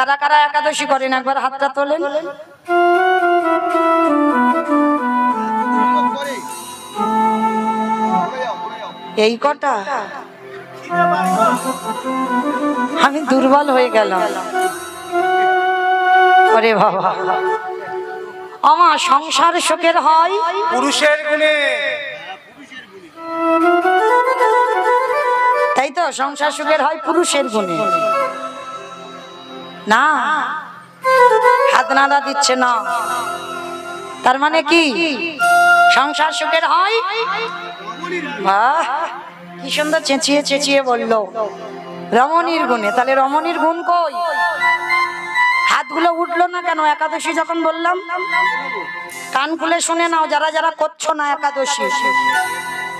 কারা কারা একাদশী করেন একবার হাতটা তোলেন। এই কটা, আমি দুর্বল হয়ে গেলাম। ওরে বাবা, আমার সংসার সুখের হয় পুরুষের গুণে। তাই তো, সংসার সুখের হয় পুরুষের গুণে। না, হাত নাড়া দিচ্ছে না, তার মানে কি সংসার সুখের হয়? বাহ, কি সুন্দর চেঁচিয়ে চেঁচিয়ে বললো রমণীর গুণে। তাহলে রমণীর গুণ কই? হাতগুলো উঠলো না কেন একাদশী যখন বললাম? কান খুলে শুনে নাও যারা যারা করছো না একাদশী।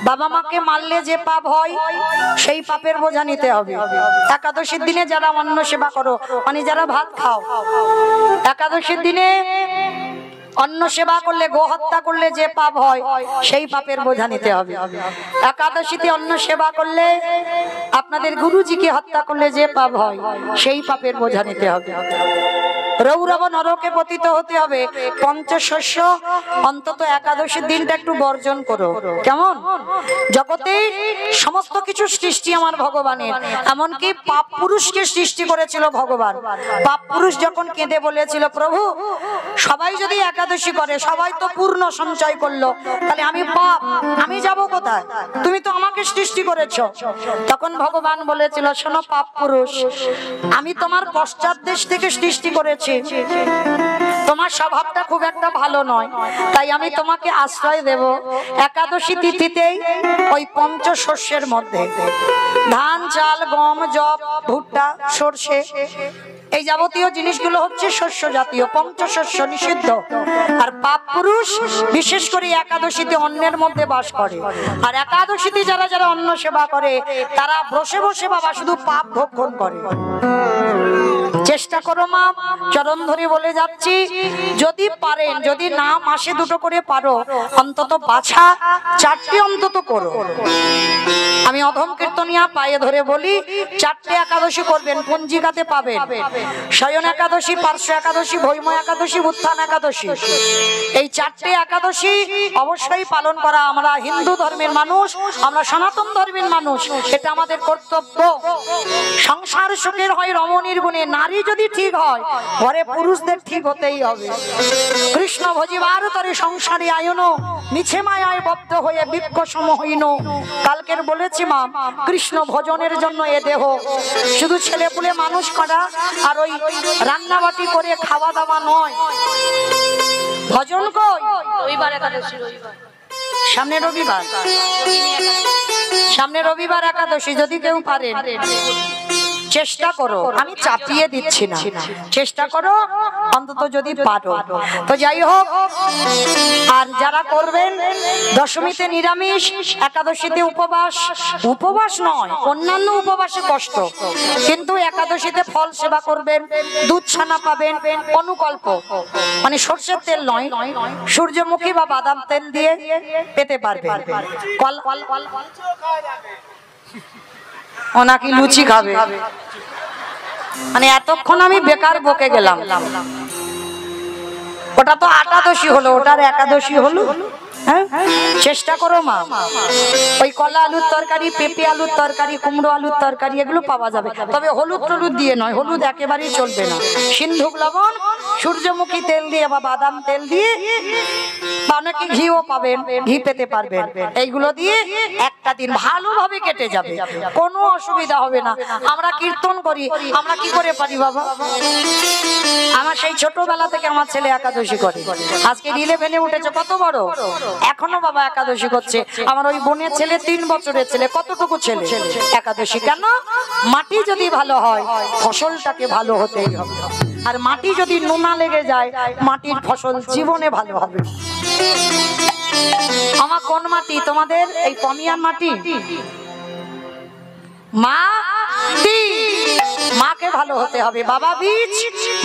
বাবা মাকে মারলে যে পাপ হয় সেই পাপের বোঝা নিতে হবে। একাদশীর দিনে যারা অন্ন সেবা করো, মানে যারা ভাত খাও, একাদশীর দিনে অন্ন সেবা করলে, গো হত্যা করলে যে পাপ হয় সেই পাপের বোঝা নিতে হবে। একাদশীতে অন্ন সেবা করলে, আপনাদের গুরুজিকে হত্যা করলে যে পাপ হয় সেই পাপের বোঝা নিতে হবে। রৌরব নরকে পতিত হতে হবে। পঞ্চশস্য অন্তত একাদশীর দিনটা একটু বর্জন করো। কেমন? জগতে সমস্ত কিছু সৃষ্টি আমার ভগবানের, এমনকি পাপ পুরুষকে সৃষ্টি করেছিল ভগবান। পাপ পুরুষ যখন কেঁদে বলেছিল, প্রভু সবাই যদি একাদশী করে, সবাই তো পূর্ণ সঞ্চয় করলো, তাহলে আমি পাপ, আমি যাব কোথায়? তুমি তো আমাকে সৃষ্টি করেছো। তখন ভগবান বলেছিল, শোনো পাপ পুরুষ, আমি তোমার পশ্চাৎ দেশ থেকে সৃষ্টি করেছি। তোমার স্বভাবটা খুব একটা ভালো নয়, তাই আমি তোমাকে আশ্রয় দেব একাদশী তিথিতেই ওই পঞ্চশস্যের মধ্যে, ধান, চাল, গম, যব, ভুট্টা, সরষে, এই যাবতীয় জিনিসগুলো হচ্ছে শস্য জাতীয়, পঞ্চশস্য নিষিদ্ধ। আর পাপ পুরুষ বিশেষ করে একাদশীতে অন্নের মধ্যে বাস করে। আর একাদশীতে যারা যারা অন্ন সেবা করে তারা বসে বসে বাবা শুধু পাপ ভক্ষণ করে। চেষ্টা করো মা, চরণ ধরে বলে যাচ্ছি, যদি পারেন, যদি না মাসে দুটো করে পারো, অন্তত বাছা 4টে অন্তত করো। আমি অধম কীর্তনিয়া পায়ে ধরে বলি, 4টে একাদশী করবেন, পঞ্জিকাতে পাবেন। শয়ন একাদশী, পার্শ্ব একাদশী, ভৈম একাদশী, উত্থান একাদশী, এই 4টে একাদশী অবশ্যই পালন করা। আমরা হিন্দু ধর্মের মানুষ, আমরা সনাতন ধর্মের মানুষ, এটা আমাদের কর্তব্য। সংসার সুখের হয় রমণীর গুণে। নারী যদি ঠিক হয়, ঘরে পুরুষদের ঠিক হতেই হবে। কৃষ্ণ ভজিবার তরে সংসারে আয়ন, মিছে মায়ায় বদ্ধ হয়ে বৃক্ষ সম হইন। কালকের বলেছি মা, কৃষ্ণ ভজনের জন্য এ দেহ, শুধু ছেলে পুলে মানুষ করা আর ওই রান্নাবাটি করে খাওয়া দাওয়া নয়। ভজন কই? রবিবার একাদশী, রবিবার সামনে রবিবার, সামনে রবিবার একাদশী। যদি কেউ পারেন চেষ্টা করো, আমি চাপিয়ে দিচ্ছি না, চেষ্টা করো অন্তত যদি পারো। তো যাই হোক, আর যারা করবেন দশমীতে নিরামিষ, একাদশীতে উপবাস, উপবাস নয় অন্যান্য উপবাসে কষ্ট, কিন্তু একাদশীতে ফল সেবা করবেন, দুধ ছানা পাবেন, অনুকল্প মানে সরষের তেল নয়, সূর্যমুখী বা বাদাম তেল দিয়ে পেতে পারবেন। ও নাকি লুচি খাবে, মানে এতক্ষণ আমি বেকার বকে গেলাম। ওটা তো একাদশী হলো, ওটার একাদশী হলো। হ্যাঁ, চেষ্টা করো মা, ওই কলা আলুর তরকারি, পেঁপে আলুর তরকারি, কুমড়ো আলুর তরকারি এগুলো পাওয়া যাবে, তবে হলুদ টলুদ দিয়ে নয়, হলুদ একেবারেই চলবে না। সিন্ধুক লবণ, সূর্যমুখী তেল দিয়ে বা বাদাম তেল দিয়ে, বা অনেকে ঘিও পাবেন, ঘি পেতে পারবেন, এইগুলো দিয়ে একটা দিন ভালোভাবে কেটে যাবে, কোনো অসুবিধা হবে না। আমরা কীর্তন করি, আমরা কি করে পারি বাবা? আমার সেই ছোটবেলা থেকে আমার ছেলে একাদশী করে, আজকে 11-এ উঠেছে, কত বড়, এখনো বাবা একাদশী করছে। আমার ওই বোনের ছেলে 3 বছরের ছেলে, কতটুকু ছেলে, একাদশী। কেন? মাটি যদি ভালো হয় ফসলটাকে ভালো হতেই হবে, আর মাটি যদি নোনা লেগে যায় মাটির ফসল জীবনে ভালো হবে। আমার কোন মাটি? তোমাদের এই পমিয়ান মাটি, মাটি, মাকে ভালো হতে হবে। বাবা বীজ,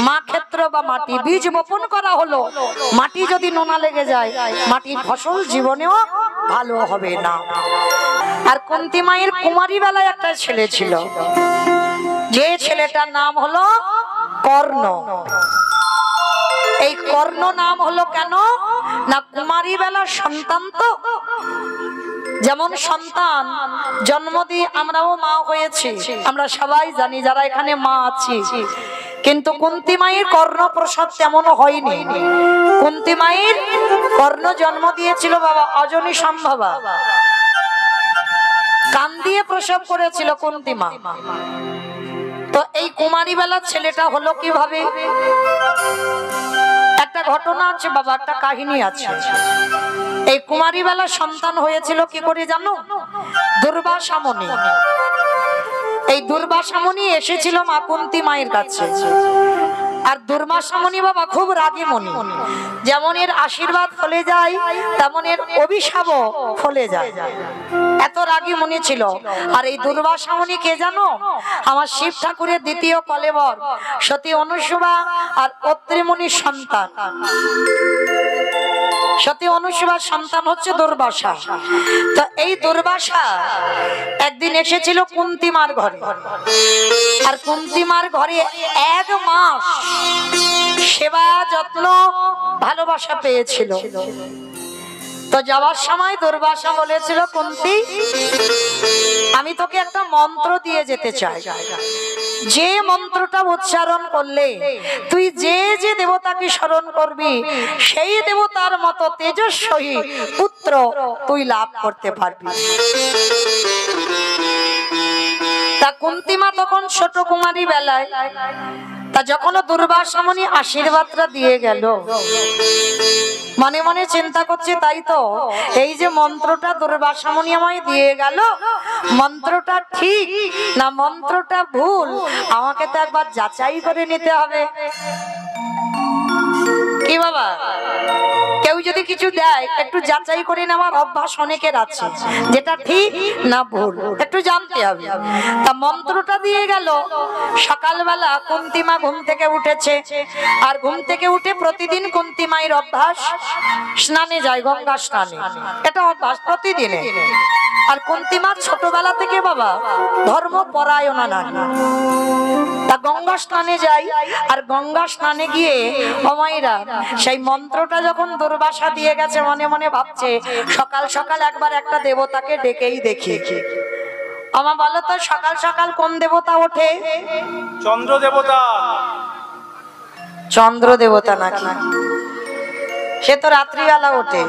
মা ক্ষেত্র বা মাটি, বীজ বপন করা হলো, মাটি যদি নোনা লেগে যায় মাটির ফসল জীবনেও ভালো হবে না। আর কুন্তী মায়ের কুমারী বেলায় একটা ছেলে ছিল, যে ছেলেটার নাম হলো কর্ণ। এই কর্ণ নাম হলো কেন না কুমারী বেলার সন্তান তো, যেমন সন্তান জন্ম দিয়ে আমরাও মা হয়েছি, আমরা সবাই জানি যারা এখানে মা আছি। কিন্তু কুন্তী মায়ের কর্ণ প্রসব তেমন হয়নি। কুন্তী মায়ের কর্ণ জন্ম দিয়েছিল বাবা অজনী সম্ভবা, কান দিয়ে প্রসব করেছিল কুন্তী মা। তো এই কুমারী বেলার ছেলেটা হলো কিভাবে, একটা ঘটনা আছে বাবা, একটা কাহিনী আছে। এই কুমারী বেলার সন্তান হয়েছিল কি করে জানো? দুর্বাসা মুনি। এই দুর্বাসা মুনি এসেছিল মা কুন্তী মায়ের কাছে। আর দুর্বাসা মুনি বাবা খুব রাগী মুনি, যেমন এর আশীর্বাদ ফলে যায় তেমন এর অভিশাপও ফলে যায়, এত রাগী মুনি ছিল। আর এই দুর্বাসা মুনি কে জানো? আমার শিব ঠাকুরের দ্বিতীয় কলেবর সতী অনুসুয়া আর অত্রি মুনির সন্তান। সতী অনুসুয়ার সন্তান হচ্ছে দুর্বাসা। তো এই দুর্বাসা একদিন এসেছিল কুন্তী মার ঘরে, আর কুন্তী মার ঘরে 1 মাস সেবা যত্ন ভালোবাসা পেয়েছিল। তো যাওয়ার সময় দুর্বাসা বলেছিল, কুন্তী আমি তোকে একটা মন্ত্র দিয়ে যেতে চাই, যে মন্ত্রটা উচ্চারণ করলে তুই যে যে দেবতাকে স্মরণ করবি সেই দেবতার মতো তেজস্বী পুত্র তুই লাভ করতে পারবি। তা কুন্তী মা তখন ছোট কুমারী বেলায়, তা যখন দুর্বাসা মুনি আশীর্বাদটা দিয়ে গেল, মনে মনে চিন্তা করছে তাই তো এই যে মন্ত্রটা দুর্বাসা মুনি আমায় দিয়ে গেল, মন্ত্রটা ঠিক না মন্ত্রটা ভুল, আমাকে তো একবার যাচাই করে নিতে হবে। কি বাবা, কেউ যদি কিছু দেয় একটু যাচাই করে নেওয়ার অভ্যাস অনেকের আছে, যেটা ঠিক না ভুল একটু জানতে হবে। তা মন্ত্রটা দিয়ে গেল। সকালবেলা কুন্তী মা ঘুম থেকে উঠেছে, আর ঘুম থেকে উঠে প্রতিদিন কুন্তী মায়ের অভ্যাস স্নানে যায়, গঙ্গা স্নানে, এটা অভ্যাস প্রতিদিনে। আর কুন্তী মা ছোটবেলা থেকে বাবা ধর্মপরায়ণা নারী, তা গঙ্গা স্নানে যায়। আর গঙ্গা স্নানে গিয়ে অমাইরা সেই মন্ত্রটা যখন দুর্বাসা দিয়ে গেছে, মনে মনে ভাবছে সকাল সকাল একবার একটা দেবতাকে ডেকেই দেখি। আমা বলো তো সকাল সকাল কোন দেবতা ওঠে? চন্দ্র দেবতা। চন্দ্র দেবতা নাকি? সে তো রাত্রিবেলা ওঠে।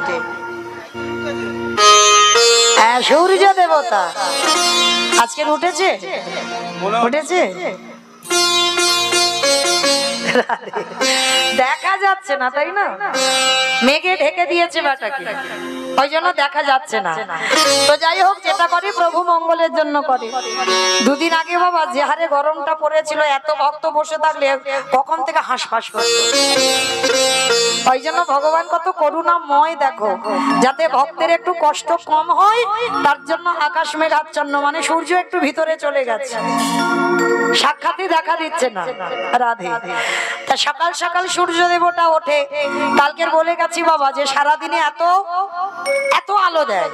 হ্যাঁ, সূর্য দেবতা আজকের উঠেছে, উঠেছে দেখা যাচ্ছে না, তাই না? মেঘে ঢেকে দিয়েছে বেটাকে, ওই জন্য দেখা যাচ্ছে না। তো যাই হোক, যেটা করে প্রভু মঙ্গলের জন্য করে। দুদিন আগে বাবা যে হারে গরমটা পড়েছিল, এত ভক্ত বসে থাকলে কখন থেকে হাঁসফাঁস করতো। ওই জন্য ভগবান কত করুণাময়, দেখো যাতে ভক্তের একটু কষ্ট কম হয় তার জন্য আকাশ মেঘাচ্ছন্ন, মানে সূর্য একটু ভিতরে চলে গেছে, সাক্ষাৎ দেখা দিচ্ছে না। রাধে। তা সকাল সকাল সূর্য দেবতা ওঠে। কালকের বলে গেছি বাবা যে সারাদিনে এত এত আলো দেয়,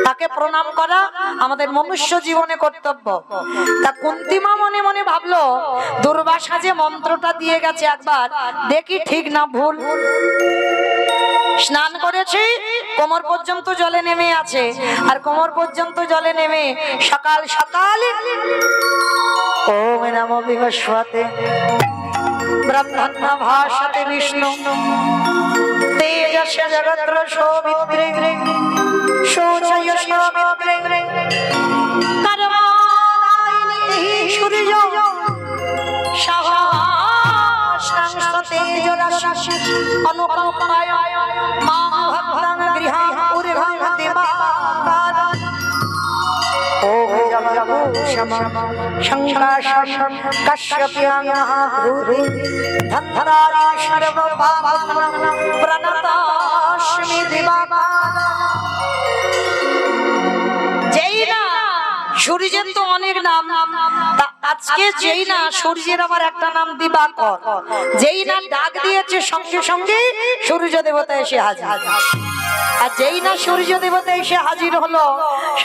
তাকে প্রণাম করা আমাদের মনুষ্য জীবনে কর্তব্য। তা কুন্তী মা মনে মনে ভাবলো দুর্বাসা যে মন্ত্রটা দিয়ে গেছে একবার দেখি ঠিক না ভুল। স্নান করেছি, কোমর পর্যন্ত জলে নেমে আছে, আর কোমর পর্যন্ত জলে নেমে সকাল সকাল ওম নমো বিভস্বতে ব্রহ্মণ্য ভাষতে বিষ্ণু তেজস্য জগত্র শোভিত্রে শোচয় শোভিত্রে কর্মদায়িনী সূর্য সহস্রাংশ তেজরাশি অনুকম্পায় মা ভক্তাং গৃহাং উর্ভং দিবাকার সূর্যের তো অনেক নাম, আজকে যেই না সূর্যের আবার একটা নাম দিবাকর, যেই না ডাক দিয়েছে সঙ্গে সঙ্গে সূর্য দেবতা এসে হাজির। আর যেই না সূর্য দেবতা এসে হাজির হলো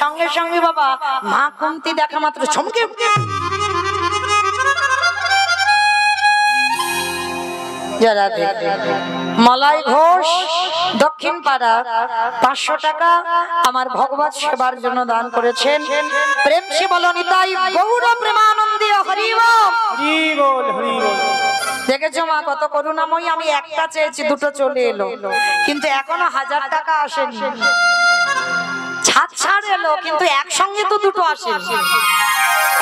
সঙ্গে সঙ্গে বাবা মা কুন্তী দেখা মাত্র চমকে যারা মলাই ঘোষ দক্ষিণ পাড়া 500 টাকা আমার ভগবত সেবার জন্য দান করেছেন। প্রেম সে বলো নিতাই গৌর প্রেমানন্দে হরি বল। দেখেছো মা কত করুণাময়ী, আমি একটা চেয়েছি দুটো চলে এলো, কিন্তু এখনো 1000 টাকা আসেনি। ছাড় এলো কিন্তু একসঙ্গে তো দুটো আসেনি,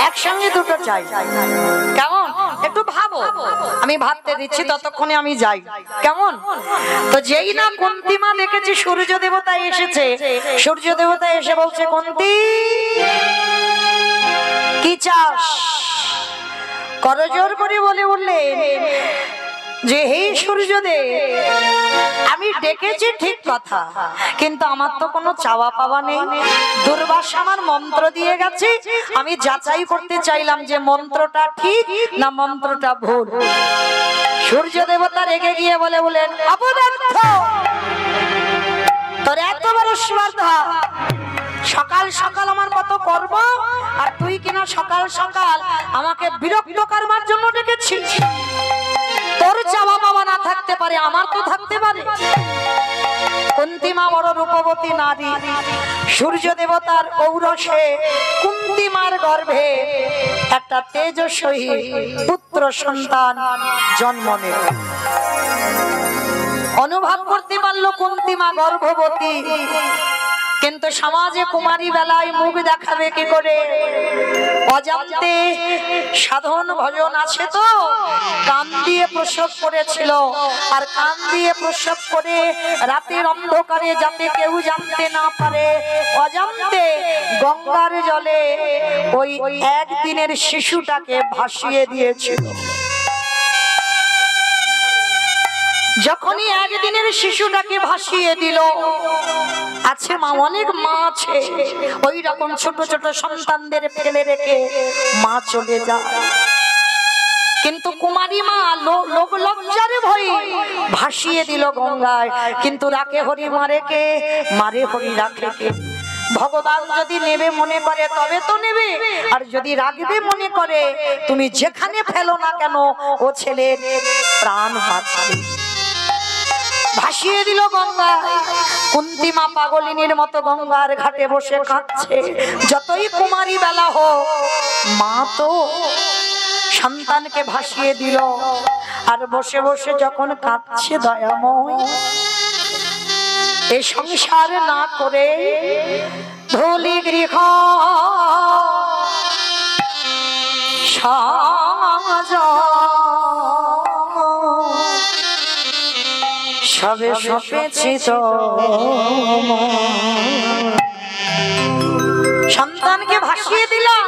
একসঙ্গে দুটো চাই। কেমন একটু ভাবো, আমি ভাবতে দিচ্ছি ততক্ষণে আমি যাই। কেমন? তো যেই না কুন্তী মা দেখেছি সূর্য দেবতা এসেছে, সূর্য দেবতা এসে বলছে কুন্তী কি চাস? করজোর করে বলে উঠলেন যে হে সূর্যদেব, আমি ডেকেছি ঠিক কথা, কিন্তু আমার তো কোনো চাওয়া পাওয়া নেই। দুর্বাসা আমার মন্ত্র দিয়ে গেছে, আমি যাচাই করতে চাইলাম যে মন্ত্রটা ঠিক না মন্ত্রটা ভুল। সূর্য দেবতা রেগে গিয়ে বলেন অপদার্থ, তোর এত বড় স্পর্ধা, সকাল সকাল আমার কত কর্ম, আর তুই কিনা সকাল সকাল আমাকে বিরক্ত করবার জন্য ডেকেছিস। তোর চাওয়া পাওয়া না থাকতে পারে, আমার তো থাকতে পারে। কুন্তী মা বড় রূপবতী নারী, সূর্য দেবতার ঔরসে কুন্তী মার গর্ভে একটা তেজস্বী পুত্র সন্তান জন্ম নেয়। অনুভব করতে পারলো কুন্তী মা গর্ভবতী, কিন্তু সমাজে কুমারী বেলায় মুখ দেখাবে কি করে? অজান্তে সাধন ভজন আছে তো, কান দিয়ে প্রসব করেছিল, আর কান দিয়ে প্রসব করে রাতের অন্ধকারে যাতে কেউ জানতে না পারে অজান্তে গঙ্গার জলে ওই একদিনের শিশুটাকে ভাসিয়ে দিয়েছিল। যখনই একদিনের শিশুটাকে ভাসিয়ে দিল, আছে মা, অনেক মা আছে ওই রকম ছোট ছোট সন্তানদের ফেলে রেখে মা চলে যায়, কিন্তু কুমারী মা লোক লজ্জার ভয়ে ভাসিয়ে দিল গঙ্গায়। কিন্তু রাখে হরি মারে কে? মারে হরি রাখে কে? ভগবান যদি নেবে মনে করে তবে তো নেবে, আর যদি রাখবে মনে করে তুমি যেখানে ফেলো না কেন ও ছেলের প্রাণ বাঁচবে। ভাসিয়ে দিল গঙ্গা। কুন্তী মা পাগলিনীর মতো গঙ্গার ঘাটে বসে কাঁদছে। যতই কুমারী বেলা হোক, মা তো সন্তানকে ভাসিয়ে দিল, আর বসে বসে যখন কাঁদছে দয়াময়, এই সংসার না করে ধুলি গৃহ সাজ সবে সপেছি তো সন্তানকে ভাসিয়ে দিলাম।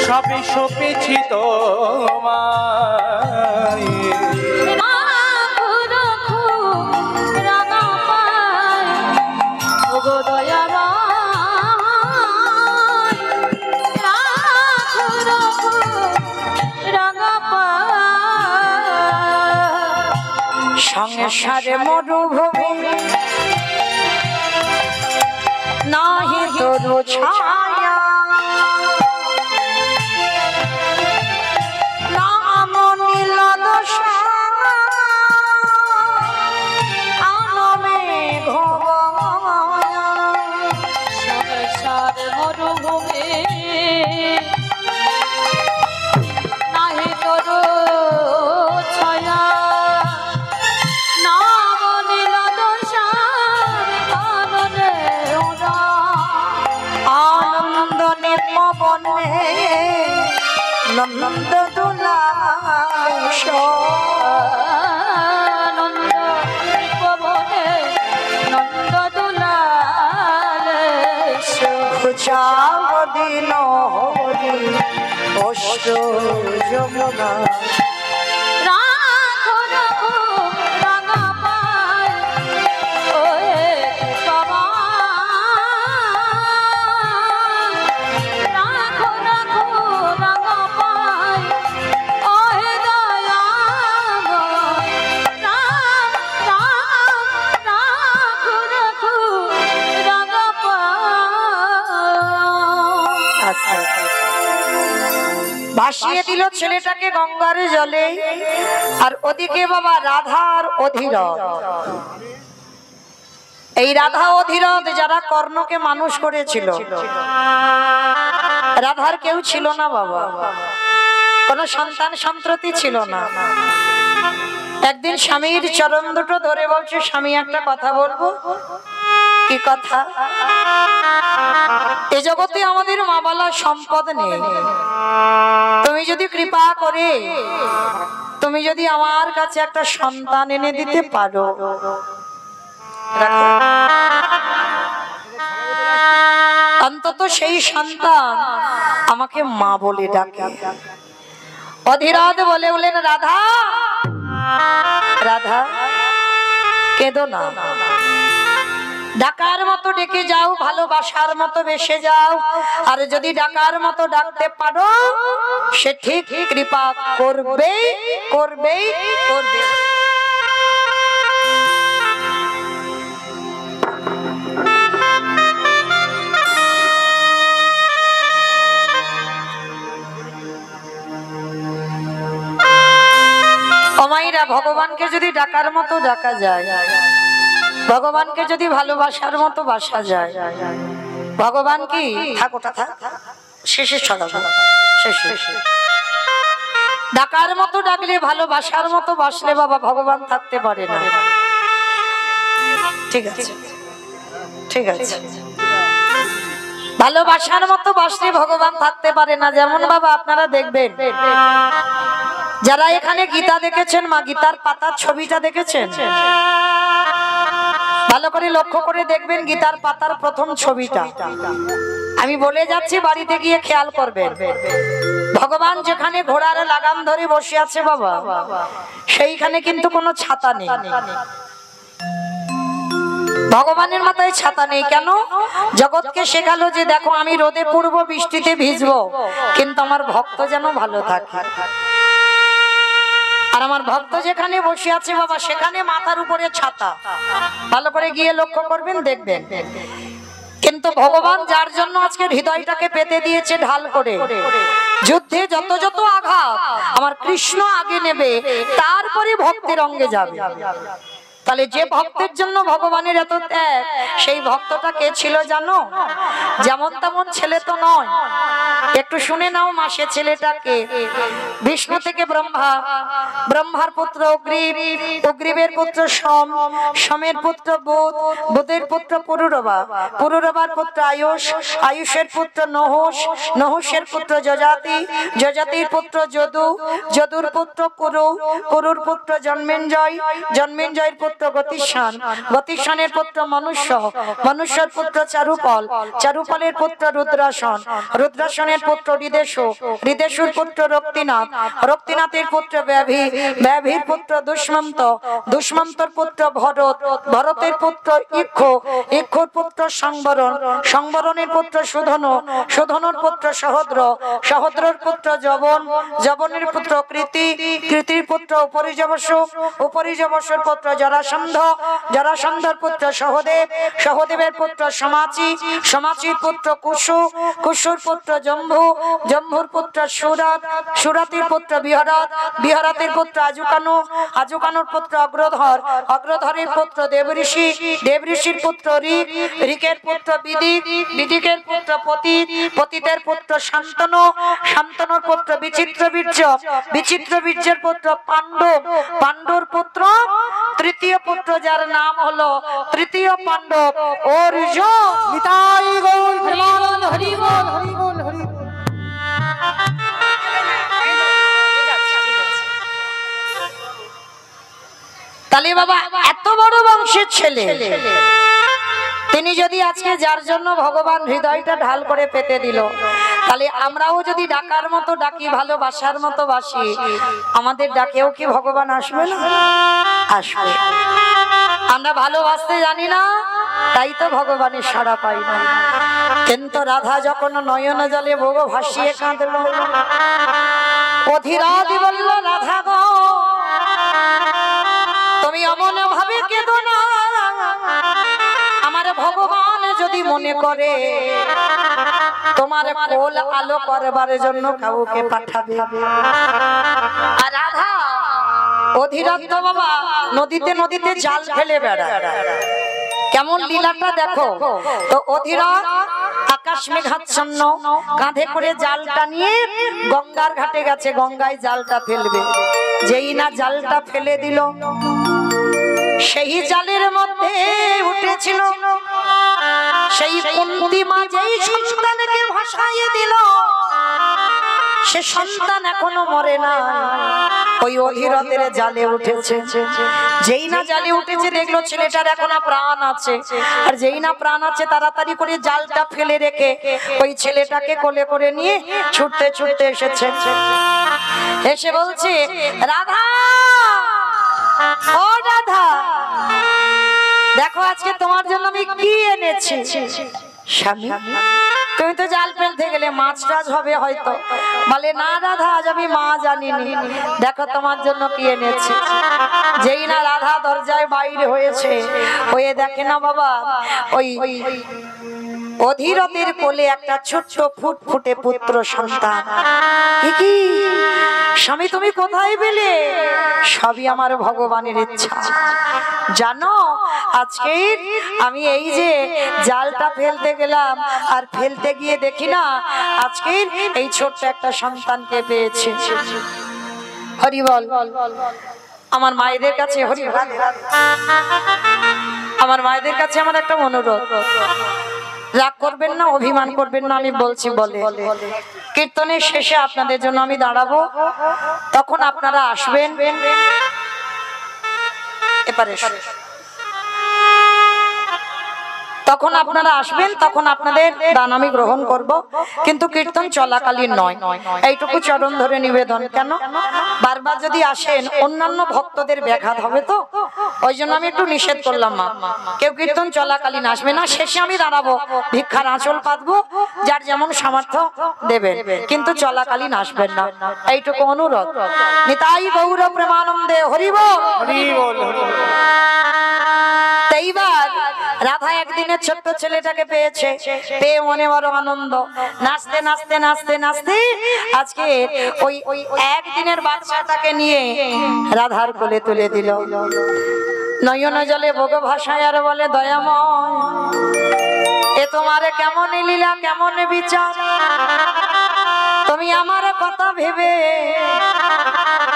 সবে সপেছি তোমায়, সংসারে মরুভূমি নাহি তরু ছায়া, নাম নীল দশা আনমে ঘোয়া। সংসারে মরুভূমি নাহি তরু ছায়া, নন্দ দুলা নন্দ দুলা দিন হরি অষ্ট যমুনা ভাসিয়ে দিল ছেলেটাকে গঙ্গার জলে। আর ওদিকে বাবা রাধার অধীরথ, এই রাধা অধীরথ যারা কর্ণকে মানুষ করেছিল, রাধার কেউ ছিল না বাবা, কোন সন্তান সন্ততি ছিল না। একদিন স্বামীর চরণ দুটো ধরে বলছে, স্বামী একটা কথা বলবো। কি কথা? এ জগতে আমাদের মা বালা সম্পদ নেই, তুমি যদি কৃপা করে তুমি যদি আমার কাছে একটা সন্তান এনে দিতে পারো, অন্তত সেই সন্তান আমাকে মা বলে ডাকে। অধীরথ বলে উঠলেন, রাধা রাধা কেঁদো না, ডাকার মতো ডেকে যাও, ভালোবাসার মতো বেসে যাও। আর যদি ডাকার মতো ডাকতে পারো, সে ঠিক কৃপা করবে করবে করবে। অমাইরা, ভগবানকে যদি ডাকার মতো ডাকা যায়, ভগবানকে যদি ভালোবাসার মতো বাসা যায়, ভগবান কি থাকোটা থাক শেষে শেষে ডাকার মতো ডাকলে, ভালোবাসার মতো বাসলে বাবা ভগবান থাকতে পারে না। ঠিক আছে, ঠিক আছে, ভালোবাসার মতো বাসলে ভগবান থাকতে পারে না। যেমন বাবা আপনারা দেখবেন, যারা এখানে গীতা দেখেছেন, মা গীতার পাতার ছবিটা দেখেছেন, ভালো করে লক্ষ্য করে দেখবেন গীতার পাতার প্রথম ছবিটা। আমি বলে যাচ্ছি, বাড়িতে গিয়ে খেয়াল করবেন। ভগবান যেখানে ঘোড়ার লাগাম ধরে বসে আছে বাবা, সেইখানে কিন্তু কোনো ছাতা নেই। ভগবানের মাথায় ছাতা নেই কেন? জগৎকে শেখালো যে দেখো, আমি রোদে পড়বো, বৃষ্টিতে ভিজবো, কিন্তু আমার ভক্ত যেন ভালো থাকে। আর আমার ভক্ত যেখানে বসে আছে বাবা, সেখানে মাথার উপরে ছাতা। ভালো করে গিয়ে লক্ষ্য করবেন, দেখবেন। কিন্তু ভগবান যার জন্য আজকে হৃদয়টাকে পেতে দিয়েছে ঢাল করে, যুদ্ধে যত যত আঘাত আমার কৃষ্ণ আগে নেবে, তারপরে ভক্তের অঙ্গে যাবে। তাহলে যে ভক্তের জন্য ভগবানের এত ত্যাগ, সেই ভক্তটা কে ছিল জানো? যেমন তেমন ছেলে তো নয়। একটু শুনে নাও মা, সে ছেলেটাকে। বিষ্ণু থেকে ব্রহ্মা, ব্রহ্মার পুত্র অগ্রিব, অগ্রিবের পুত্র সোম, সোমের পুত্র বুধ, বুধের পুত্র পুরুরবা, পুরুরবার পুত্র আয়ুষ, আয়ুষের পুত্র নহুষ, নহুষের পুত্র যজাতি, যজাতির পুত্র যদু, যদুর পুত্র কুরু, কুরুর পুত্র জন্মেঞ্জয়, জন্মেঞ্জয়ের পুত্র গতিশান, গতিশানের পুত্র মনুষ্য, মনুষ্যের পুত্র চারুপল, চারুপলের পুত্র রুদ্রাসন, রুদ্রাসনের পুত্র হৃদেশু, হৃদেশুর পুত্র রক্তিনাথ, রক্তিনাথের পুত্র ব্যাভি, ব্যাভির পুত্র দুষ্মন্ত, দুষ্মন্তর পুত্র ভরত, ভরতের পুত্র ইক্ষ, ইক্ষুর পুত্র সংবরণ, সংবরণের পুত্র সুধনু, সুধনুর পুত্র সহদ্র, সহদ্রর পুত্র যবন, যবনের পুত্র কৃতি, কৃতির পুত্র উপরিযবসু, উপরিযবসুর পুত্র জরাসন্ধ, জরাসন্ধর পুত্র সহদেব, সহদেবের পুত্র সমাচি, সমাচির পুত্র কুশু, কুশুর পুত্র জম্ভু, জম্ভুর পুত্র সুরত, সুরতির পুত্র বিহরত, বিহরতের পুত্র আজুকানু, আজুকানুর পুত্র অগ্রধর, অগ্রধরের পুত্র দেবঋষি, দেবঋষির পুত্র ঋক, ঋকের পুত্র বিদিক, বিদিকের পুত্র পতিত, পতিতের পুত্র শান্তনু, শান্তনুর পুত্র বিচিত্রবীর্য, বিচিত্রবীর্যের পুত্র পাণ্ডব, পাণ্ডুর পুত্র তৃতীয় পুত্র, যার নাম হলো তৃতীয় পাণ্ডব অর্জুন। নিতাই গৌর প্রেমানন্দ, হরি বল হরি বল হরি বল। তাহলে বাবা এত বড় বংশের ছেলে, তিনি যদি আজকে যার জন্য ভগবান হৃদয়টা ঢাল করে পেতে দিল, তাহলে আমরাও যদি ডাকার মতো ডাকি, ভালোবাসার মতো বাসি, আমাদের ডাকেও কি ভগবান আসবে না? আসবে। আমরা ভালোবাসতে জানি না, তাই তো ভগবানের সাড়া পাই না। কিন্তু রাধা যখন নয়ন জলে ভোগ ভাসিয়ে কাঁদল, অধীরথ বলল, রাধা গো তুমি অমন ভাবে কেঁদো না, আমার ভগবান যদি যদি মনে করে তোমার কোল আলো করবার জন্য কাউকে পাঠাবে। আর রাধা অধীরথ বাবা নদীতে নদীতে জাল ফেলে বেড়ায়, কেমন লীলাটা দেখো। তো অধীরথ আকাশ মেঘাচ্ছন্ন কাঁধে করে জালটা নিয়ে গঙ্গার ঘাটে গেছে, গঙ্গায় জালটা ফেলবে। যেই না জালটা ফেলে দিল, সেই জালের মধ্যে উঠেছিল সেই কুন্তী মা, যেই সন্তানকে ভাসাইয়ে দিল সে সন্তান এখনো মরে না, ওই অধীরথের জালে উঠেছে। যেই না জালে উঠেছে দেখলো ছেলেটার এখনো প্রাণ আছে, আর যেই না প্রাণ আছে তাড়াতাড়ি করে জালটা ফেলে রেখে ওই ছেলেটাকে কোলে করে নিয়ে ছুটতে ছুটতে এসেছে। এসে বলছে, রাধা, ও রাধা, দেখো আজকে তোমার জন্য আমি কি এনেছি। স্বামী, তুমি তো জাল ফেলতে গেলে মাছ টাছ হবে হয়তো। বলে, না রাধা, আজ আমি মা জানিনি, দেখো তোমার জন্য কি এনেছি। যেই না রাধা দরজায় বাইরে হয়েছে, হয়ে দেখে না বাবা ওই অধীরথের কোলে একটা ছোট্ট ফুটফুটে পুত্র সন্তান। কি স্বামী, তুমি কোথায় পেলে? সবই আমার ভগবানের ইচ্ছা। জানো, আজকে আমি এই যে জালটা ফেলতে গেলাম, আর ফেলতে গিয়ে দেখি না আজকে এই ছোট্ট একটা সন্তানকে পেয়েছি। হরি বল। আমার মায়েদের কাছে, হরি বল, আমার মায়েদের কাছে আমার একটা অনুরোধ, রাগ করবেন না, অভিমান করবেন না, আমি বলছি বলে। কীর্তনের শেষে আপনাদের জন্য আমি দাঁড়াবো, তখন আপনারা আসবেন এপারে, তখন আপনারা আসবেন, তখন আপনাদের দান আমি গ্রহণ করব, কিন্তু কীর্তন চলাকালীন নয়। এইটুকু চরণ ধরে নিবেদন। কেন বারবার যদি আসেন অন্যান্য ভক্তদের ব্যাঘাত হবে, তো ওই জন্য আমি একটু নিষেধ করলাম। মা, কেউ কীর্তন চলাকালীন আসবে না, শেষে আমি দাঁড়াবো, ভিক্ষার আঁচল পাতবো, যার যেমন সামর্থ্য দেবেন, কিন্তু চলাকালীন আসবেন না, এইটুকু অনুরোধ। নিতাই গৌর প্রেমানন্দে, হরি বল, হরি বল। এইবার রাধা একদিনের ছোট্ট ছেলেটাকে পেয়েছে, পেয়ে মনে বড় আনন্দ, নাচতে নাচতে নাচতে নাচতে আজকে ওই একদিনের বাচ্চাটাকে নিয়ে রাধার কোলে তুলে দিল। নয়ন জলে ভোগ ভাষায় আর বলে, দয়াময়, এ তোমারে কেমন লীলা, কেমন বিচার, তুমি আমার কথা ভেবে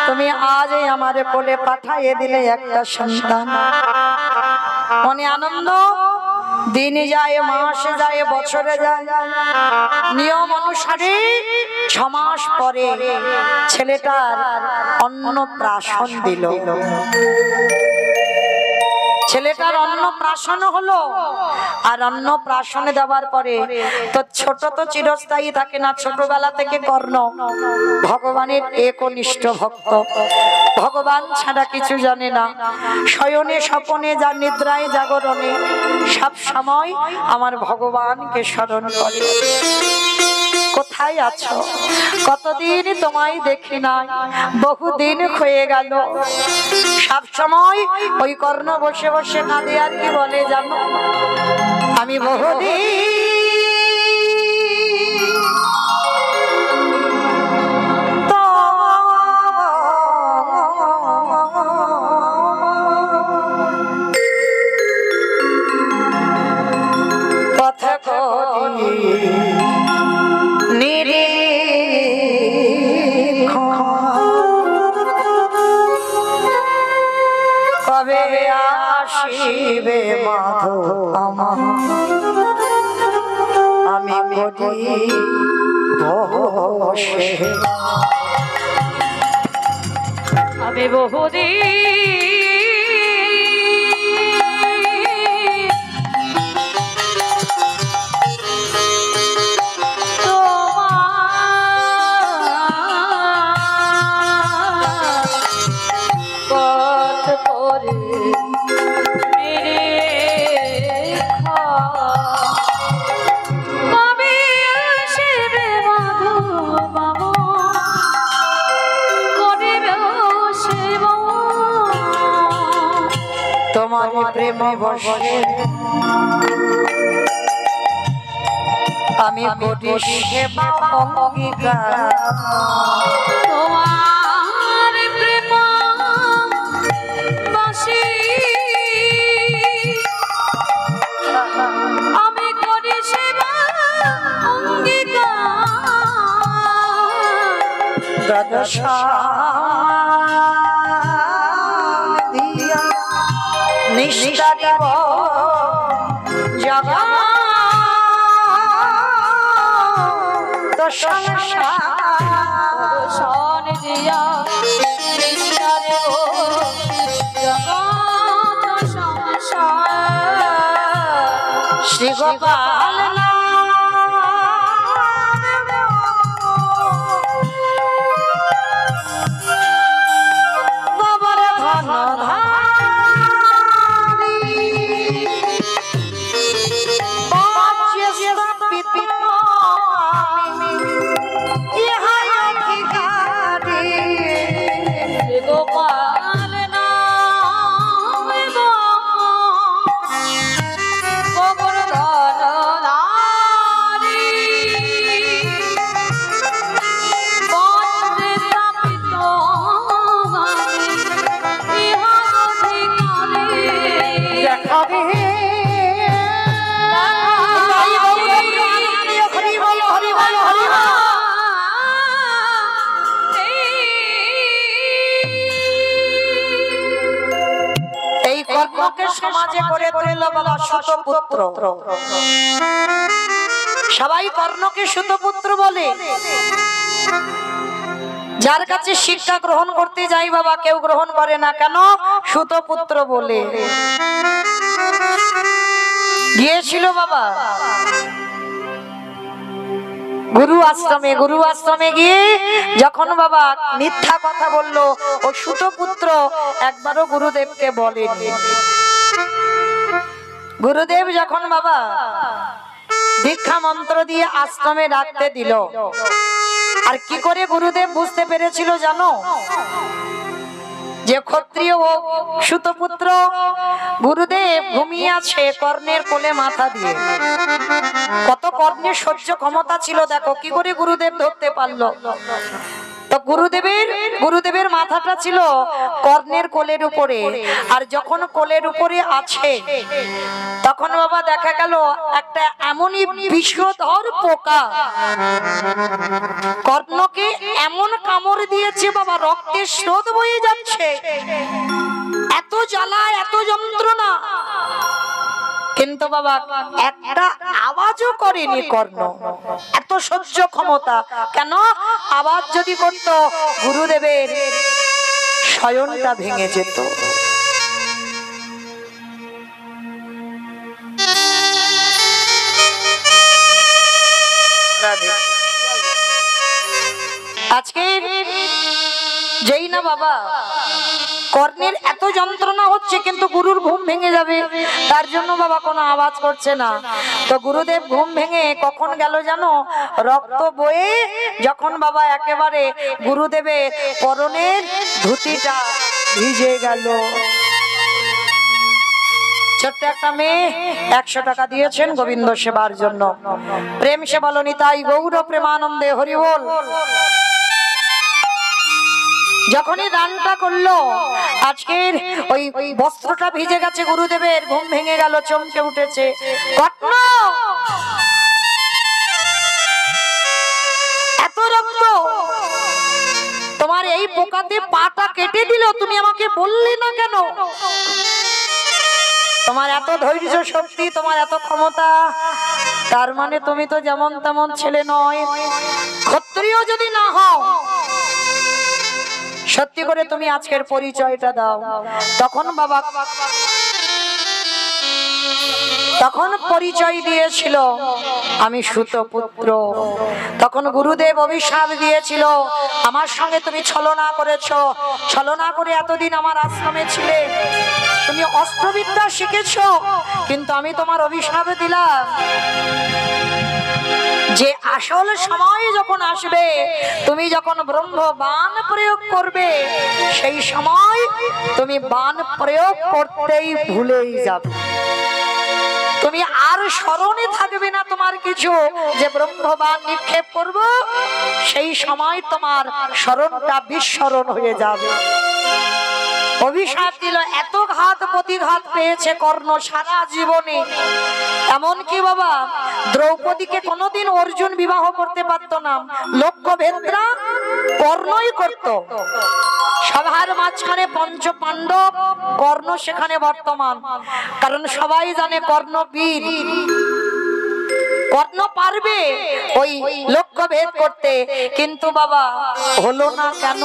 তুমি আজ আমার কোলে পাঠাইয়ে দিলে একটা সন্তান। মনে আনন্দ, দিন যায়, মাস যায়, বছরে যায়, নিয়ম অনুসারে 6 মাস পরে ছেলেটার অন্নপ্রাশন দিল। ছেলেটার অন্নপ্রাশন হলো, আর অন্নপ্রাশনে দেওয়ার পরে তো ছোট তো চিরস্থায়ী থাকে না, ছোটবেলা থেকে কর্ণ ভগবানের একনিষ্ঠ ভক্ত, ভগবান ছাড়া কিছু জানে না। শয়নে স্বপনে, যা নিদ্রায় জাগরণে, সব সময় আমার ভগবানকে স্মরণ করে। কোথায় আছো? কতদিন তোমায় দেখি না, বহুদিন হয়ে গেল। সব সময় ওই কর্ণ বসে বসে কাঁদে, আর কি বলে জানো, আমি বহুদিন পথ করি কবে আসিবে মাধব আমার, আমি করি বসে, আমি বহুদিন তোমার প্রেম বসে আমি করি সেবা অঙ্গীকার তোমার প্রেম বাসি আমি করি সেবা অঙ্গীকার দিয়া নিষ্ঠা দিব জগা তো দর্শন দিয়া নিষ্ঠারে ও জগৎ সংসার শ্রী গোপাল বাবার ধন গোপাল নাম গোবর্ধন ধারী বজ্রে তাপিত ইহা অধিকারী দেখা দে হরি বল হরি বল হরি বল এই কর্মকে সমাজে করে তুলল বাবা সুতপুত্র সবাই কর্ণকে সুতপুত্র বলে যার কাছে শিক্ষা গ্রহণ করতে যাই বাবা কেউ গ্রহণ করে না কেন সুতপুত্র বলে গিয়েছিল বাবা গুরু আশ্রমে গিয়ে যখন বাবা মিথ্যা কথা বললো ও সুতপুত্র একবারও গুরুদেবকে বলেনি গুরুদেব যখন বাবা দীক্ষা মন্ত্র দিয়ে আশ্রমে রাখতে দিল আর কি করে গুরুদেব বুঝতে পেরেছিল জানো যে ক্ষত্রিয় ও সুতপুত্র গুরুদেব ঘুমিয়ে আছে কর্ণের কোলে মাথা দিয়ে কত কর্ণের সহ্য ক্ষমতা ছিল দেখো কি করে গুরুদেব ধরতে পারলো তো গুরুদেবের মাথাটা ছিল কর্ণের কোলের উপরে আর যখন কোলের উপরে আছে তখন বাবা দেখা গেল একটা এমনই বিষধর পোকা কর্ণকে এমন কামড় দিয়েছে বাবা রক্তের স্রোত বয়ে যাচ্ছে এত জ্বালা এত যন্ত্রণা কিন্তু বাবা একটা আওয়াজও করেনি কর্ণ এত সহ্য ক্ষমতা কেন আওয়াজ যদি করত গুরুদেবের শয়নটা ভেঙে যেত আজকে যেই না বাবা কর্ণের এত যন্ত্রণা হচ্ছে কিন্তু গুরুর ঘুম ভেঙে যাবে তার জন্য বাবা কোনো আওয়াজ করছে না তো গুরুদেব ঘুম ভেঙে কখন গেল জানো রক্ত বয়ে যখন বাবা একেবারে গুরুদেবের পরনের ধুতিটা ভিজে গেল ছোট্ট একটা মেয়ে 100 টাকা দিয়েছেন গোবিন্দ সেবার জন্য প্রেম সে বলনি তাই গৌর প্রেমানন্দে হরি বল যখনই দানটা করলো আজকের ওই বস্ত্রটা ভিজে গেছে গুরুদেবের ঘুম ভেঙে গেল চমকে উঠেছে কর্ণ এত রক্ত তোমার এই পোকাতে পাটা কেটে দিল তুমি আমাকে বললে না কেন তোমার এত ধৈর্য শক্তি তোমার এত ক্ষমতা তার মানে তুমি তো যেমন তেমন ছেলে নয় ক্ষত্রিয় যদি না হও সত্যি করে তুমি আজকের পরিচয়টা দাও তখন পরিচয় দিয়েছিল আমি সুতপুত্র তখন গুরুদেব অভিশাপ দিয়েছিল আমার সঙ্গে তুমি ছলনা করেছো ছলনা করে এতদিন আমার আশ্রমে ছিলে তুমি অস্ত্রবিদ্যা শিখেছো কিন্তু আমি তোমার অভিশাপ দিলাম যে আসল সময় যখন আসবে তুমি যখন ব্রহ্ম বাণ প্রয়োগ করবে সেই সময় তুমি বাণ প্রয়োগ করতেই ভুলেই যাবে তুমি আর স্মরণে থাকবে না তোমার কিছু, যে ব্রহ্মবাণ নিক্ষেপ করব, সেই সময় তোমার স্মরণটা বিস্মরণ হয়ে যাবে। অভিশাপ দিল, এত ঘাত প্রতিঘাত পেয়েছে কর্ণ সারা জীবনে। এমনকি বাবা দ্রৌপদীকে কোনোদিন অর্জুন বিবাহ করতে পারত না, লক্ষ্যভেদরা কর্ণই করত। সভার মাঝখানে পঞ্চ পাণ্ডব, কর্ণ সেখানে বর্তমান। কারণ সবাই জানে কর্ণ বীর, কর্ণ পারবে ওই লক্ষ্যভেদ করতে, কিন্তু বাবা হলো না কেন?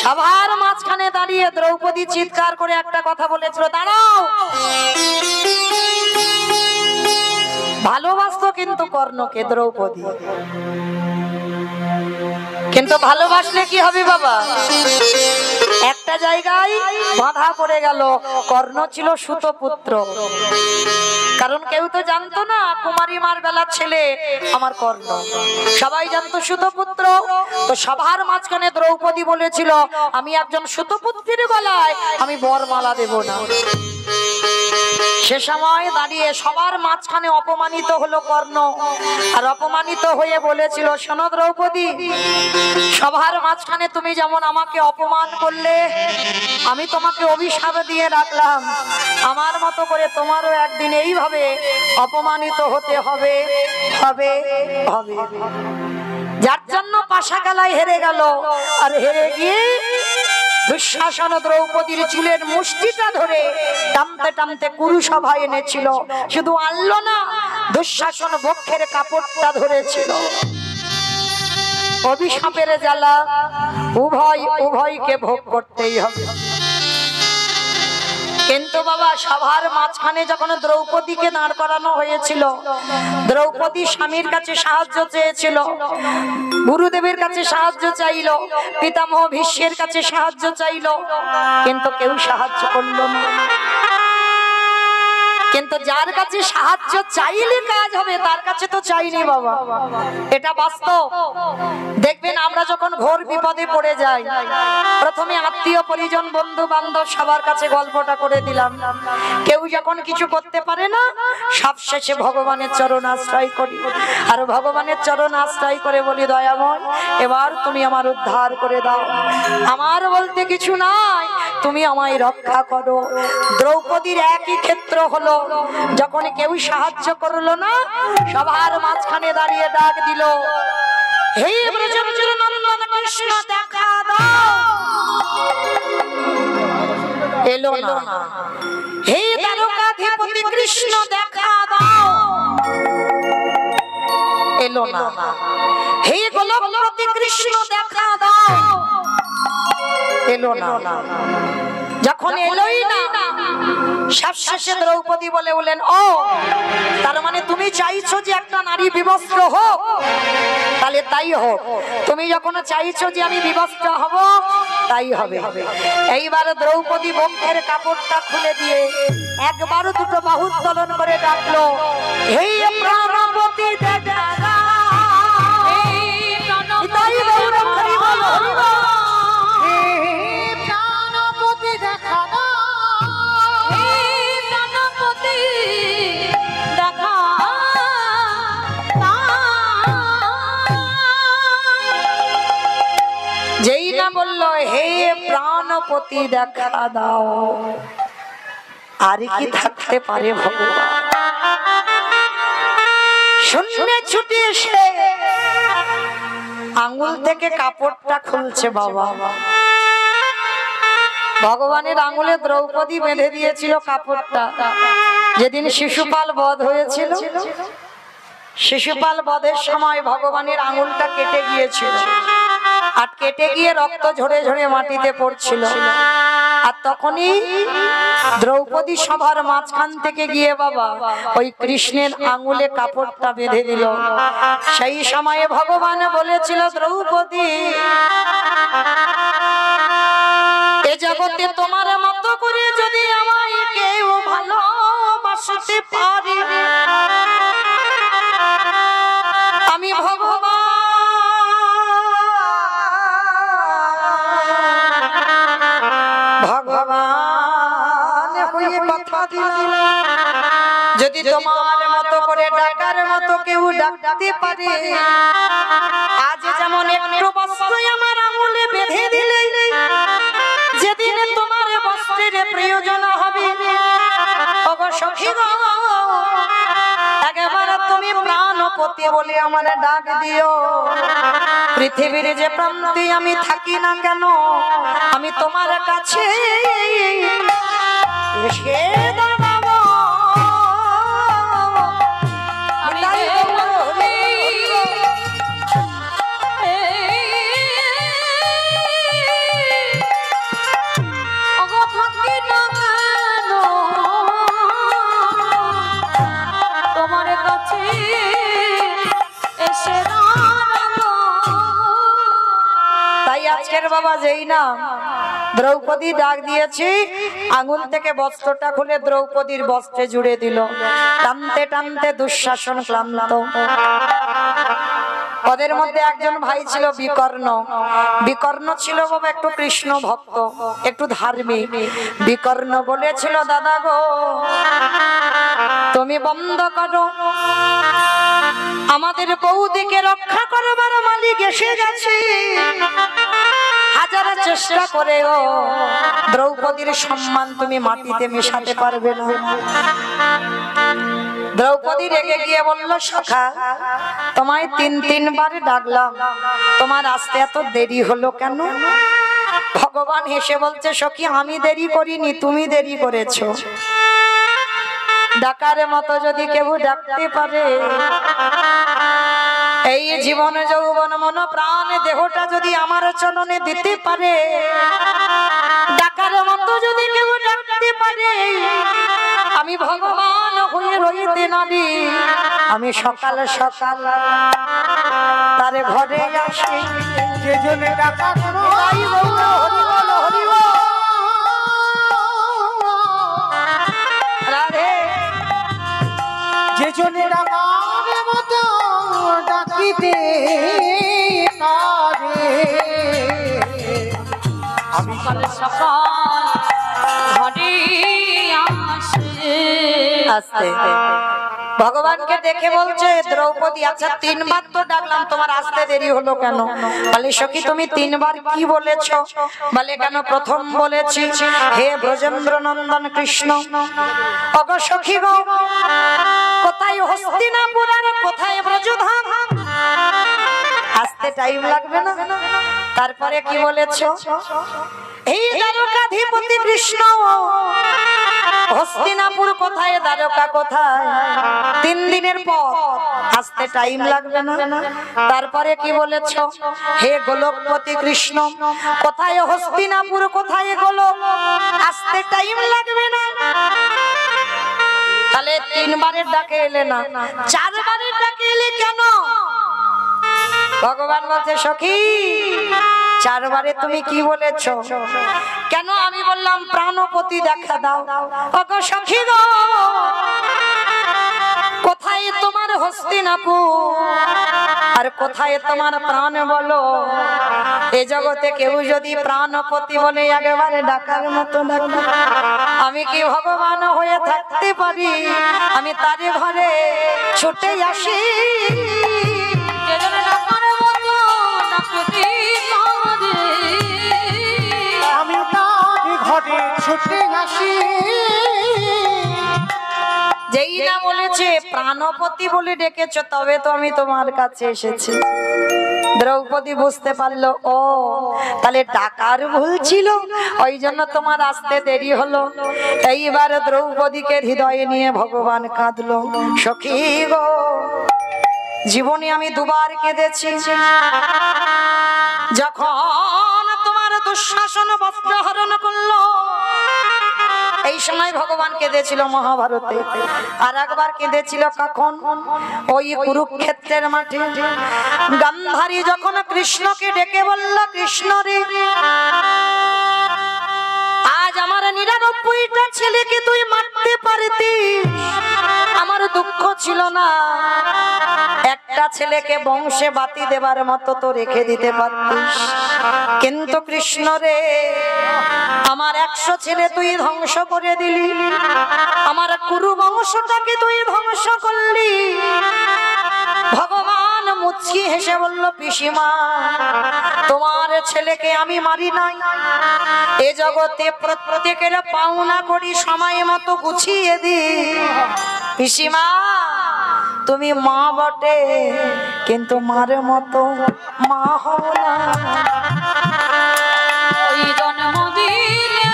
সভার মাঝখানে দাঁড়িয়ে দ্রৌপদী চিৎকার করে একটা কথা বলেছিল, দাঁড়াও। ভালোবাসতো কিন্তু কর্ণকে দ্রৌপদী, কিন্তু ভালোবাসলে কি হবে বাবা? একটা জায়গায় বাধা পড়ে গেল। কর্ণ ছিল সুতপুত্র, কারণ কেউ তো জানতো না কুমারী মার বেলার ছেলে আমার কর্ণ, সবাই জানতো সুতপুত্র। তো সভার মাঝখানে দ্রৌপদী বলেছিল, আমি একজন সুতপুত্রের গলায় আমি বরমালা দেব না। সে সময় দাঁড়িয়ে সবার মাঝখানে অপমানিত হলো কর্ণ, আর অপমানিত হয়ে বলেছিল, শোনো দ্রৌপদী, সবার মাঝখানে তুমি যেমন আমাকে অপমান করলে, আমি তোমাকে অভিশাপ দিয়ে রাখলাম, আমার মতো করে তোমারও একদিন এইভাবে অপমানিত হতে হবে হবে হবে। যার জন্য পাশা খেলায় হেরে গেল, আর হেরে গিয়ে দুঃশাসন দ্রৌপদীর চুলের মুষ্টিটা ধরে টানতে টানতে কুরুসভায় এনেছিল। শুধু আনলো না, দুঃশাসন বক্ষের কাপড়টা ধরেছিল। অভিশাপের জ্বালা উভয়কে ভোগ করতেই হবে। কিন্তু বাবা সভার মাঝখানে যখন দ্রৌপদীকে দাঁড় করানো হয়েছিল, দ্রৌপদী স্বামীর কাছে সাহায্য চেয়েছিল, গুরুদেবের কাছে সাহায্য চাইল, পিতামহ ভীষ্মের কাছে সাহায্য চাইল, কিন্তু কেউ সাহায্য করলো না। কিন্তু যার কাছে সাহায্য চাইলে কাজ হবে, তার কাছে তো চাইনি বাবা, এটা বাস্তব। দেখবেন আমরা যখন ঘোর বিপদে পড়ে যাই, প্রথমে আত্মীয় পরিজন বন্ধু বান্ধব সবার কাছে গল্পটা করে দিলাম, কেউ যখন কিছু করতে পারে না, সবশেষে ভগবানের চরণ আশ্রয় করি, আর ভগবানের চরণ আশ্রয় করে বলি, দয়াময় এবার তুমি আমার উদ্ধার করে দাও, আমার বলতে কিছু নাই, তুমি আমায় রক্ষা করো। দ্রৌপদীর একই ক্ষেত্র হলো, যখন কেউ সাহায্য করলো না, সবার মাঝখানে দাঁড়িয়ে ডাক দিল, হে ব্রজবজ্র নন্দন কৃষ্ণ দেখা দাও, এলো না। হে দ্বারকাধিপতি কৃষ্ণ দেখা দাও, এলো না। হে গোলকপতি কৃষ্ণ দেখা দাও, এলো না। যখন এলোই না, সবশেষে দ্রৌপদী বলেন, ও তার মানে তুমি চাইছো যে একটা নারী বিবস্ত্র হোক, তাহলে তাই হোক। তুমি যখন চাইছো যে আমি বিবস্ত্র হব, তাই হবে। এইবার দ্রৌপদী বক্ষের কাপড়টা খুলে দিয়ে একবার দুটো বাহু উত্তোলন করে ডাকলো, হে প্রাণপতি দেখা দাও, তাই গৌরব হরি বল, হরি বল। যেই না বললো হে প্রাণপতি দেখা দাও, আর কি থাকতে পারে ভগবান? শূন্যে ছুটে এসে আঙ্গুল থেকে কাপড়টা খুলছে বাবা। ভগবানের আঙ্গুলে দ্রৌপদী বেঁধে দিয়েছিল কাপড়টা। যেদিন শিশুপাল বধ হয়েছিল, শিশুপাল বধের সময় ভগবানের আঙ্গুলটা কেটে গিয়েছিল, আর কেটে গিয়ে রক্ত ঝরে ঝরে মাটিতে পড়ছিল। আর তখনই দ্রৌপদী সভার মাঝখান থেকে গিয়ে বাবা ওই কৃষ্ণের আঙ্গুলে কাপড়টা বেঁধে দিল। সেই সময়ে ভগবান বলেছিল, দ্রৌপদী এ জগতে তোমার মতো করে যদি আমায় কেউ ভালোবাসতে পারে, আমি ভগবান ভগবান হয়ে কথা দিলাম যদি তোমার মতো করে ডাকার মতো কেউ ডাকতে পারে আজ যেমন একটু বস্ত্র আমার আঙুলে বেঁধে দিলে যেদিন তোমার বস্ত্রের প্রয়োজন হবে ওগো সখী গো একবার তুমি প্রাণপতি বলে আমার ডাক দিও পৃথিবীর যে প্রান্তে আমি থাকি না কেন আমি তোমার কাছে এসে দাঁড়াবো আমি দেবী ওগো থাকি না কেন তোমার কাছে এসে দাঁড়াবো। তাই আজকের বাবা যেই না দ্রৌপদী ডাক দিয়েছি আঙুল থেকে বস্ত্রটা খুলে দ্রৌপদীর বস্ত্রে জুড়ে দিল টানতে টানতে দুঃশাসন ক্লান্ত ওদের মধ্যে একজন ভাই ছিল বিকর্ণ বিকর্ণ ছিল বাবা একটু কৃষ্ণ ভক্ত একটু ধার্মিক বিকর্ণ বলেছিল দাদা গো তুমি বন্ধ করো আমাদের বৌদিকে রক্ষা করবার মালিক এসে গেছে হাজার চেষ্টা করেও দ্রৌপদীর সম্মান তুমি মাটিতে মেশাতে পারবে না দ্রৌপদী রেগে গিয়ে বলল সখা তোমায় তিনবার ডাকলাম তোমার আসতে এত দেরি হলো কেন ভগবান হেসে বলছে সখী আমি দেরি করিনি তুমি দেরি করেছো ডাকার মতো যদি কেউ ডাকতে পারে এই জীবন যৌবন মন প্রাণ দেহটা যদি আমার চরণে দিতে পারে ডাকার মতো যদি কেউ ডাকতে পারে আমি ভগবান হয়ে রইতে নারি আমি সকাল সকাল তার ঘরে আসি যে জনে ডাকা করো তাই বললো হরি বল হরি বল রাধে যে জনে ডাকার মতো ডাকিতে পারে আমি সকাল সকাল ঘরে আসে আস্তে ভগবানকে দেখে বলছে দ্রৌপদী আচ্ছা তিনবার তো ডাকলাম তোমার আসতে দেরি হলো কেন বলে সখী তুমি তিনবার কি বলেছো বলে কেন প্রথম বলেছি হে ব্রজেন্দ্র নন্দন কৃষ্ণ ওগো সখী গো কোথায় হস্তিনাপুর আর কোথায় ব্রজধাম আসতে টাইম লাগবে না তারপরে কি বলেছো এই দ্বারকাধিপতি কৃষ্ণ হস্তিনাপুর কোথায় দ্বারকা কোথায় 3 দিনের পথ আসতে টাইম লাগবে না তারপরে কি বলেছো হে গোলকপতি কৃষ্ণ কোথায় হস্তিনাপুর কোথায় গোলক আসতে টাইম লাগবে না তাহলে 3 বারের ডাকে এলে না 4 বারের ডাকে এলে কেন ভগবান বলছে সখী 4 বারে তুমি কি বলেছো কেন আমি বললাম প্রাণপতি দেখা দাও ওগো সখী গো কোথায় তোমার হস্তিনাপুর আর কোথায় তোমার প্রাণ বলো এই জগতে কেউ যদি প্রাণপতি বলে একেবারে ডাকার মতো ডাকে আমি কি ভগবান হয়ে থাকতে পারি আমি তার ঘরে ছুটে আসি যে জনে ডাকার মতো ডাকতে পারে আমি তার ঘরে ছুটে আসি যেই না বলেছে প্রাণপতি বলে ডেকেছো তবে তো আমি তোমার কাছে এসেছি দ্রৌপদী বুঝতে পারলো ও তাহলে ডাকার ভুল ছিল ওই জন্য তোমার আসতে দেরি হলো এইবার দ্রৌপদীকে হৃদয়ে নিয়ে ভগবান কাঁদলো সখী গো জীবনে আমি 2 বার কেঁদেছি যখন তোমার দুঃশাসন বস্ত্র হরণ করলো এই সময় ভগবান কেঁদেছিল মহাভারতে আর একবার কেঁদেছিল কখন ওই কুরুক্ষেত্রের মাঠে গান্ধারী যখন কৃষ্ণকে ডেকে বলল কৃষ্ণ রে আজ আমার 99টা ছেলেকে তুই মারতে পারতিস আমার দুঃখ ছিল না একটা ছেলেকে বংশে বাতি দেবার মতো তো রেখে দিতে পারতিস কিন্তু কৃষ্ণ রে, আমার 100 ছেলে তুই ধ্বংস করে দিলি, আমার কুরু বংশটাকে তুই ধ্বংস করলি। ভগবান মুচকি হেসে বলল, পিসিমা তোমার ছেলেকে আমি মারি নাই, এ জগতে প্রত্যেকের পাওনা করি সময় মতো গুছিয়ে দি। পিসিমা তুমি মা বটে, কিন্তু মার মতো মা হও না। ওই জন্ম দিলে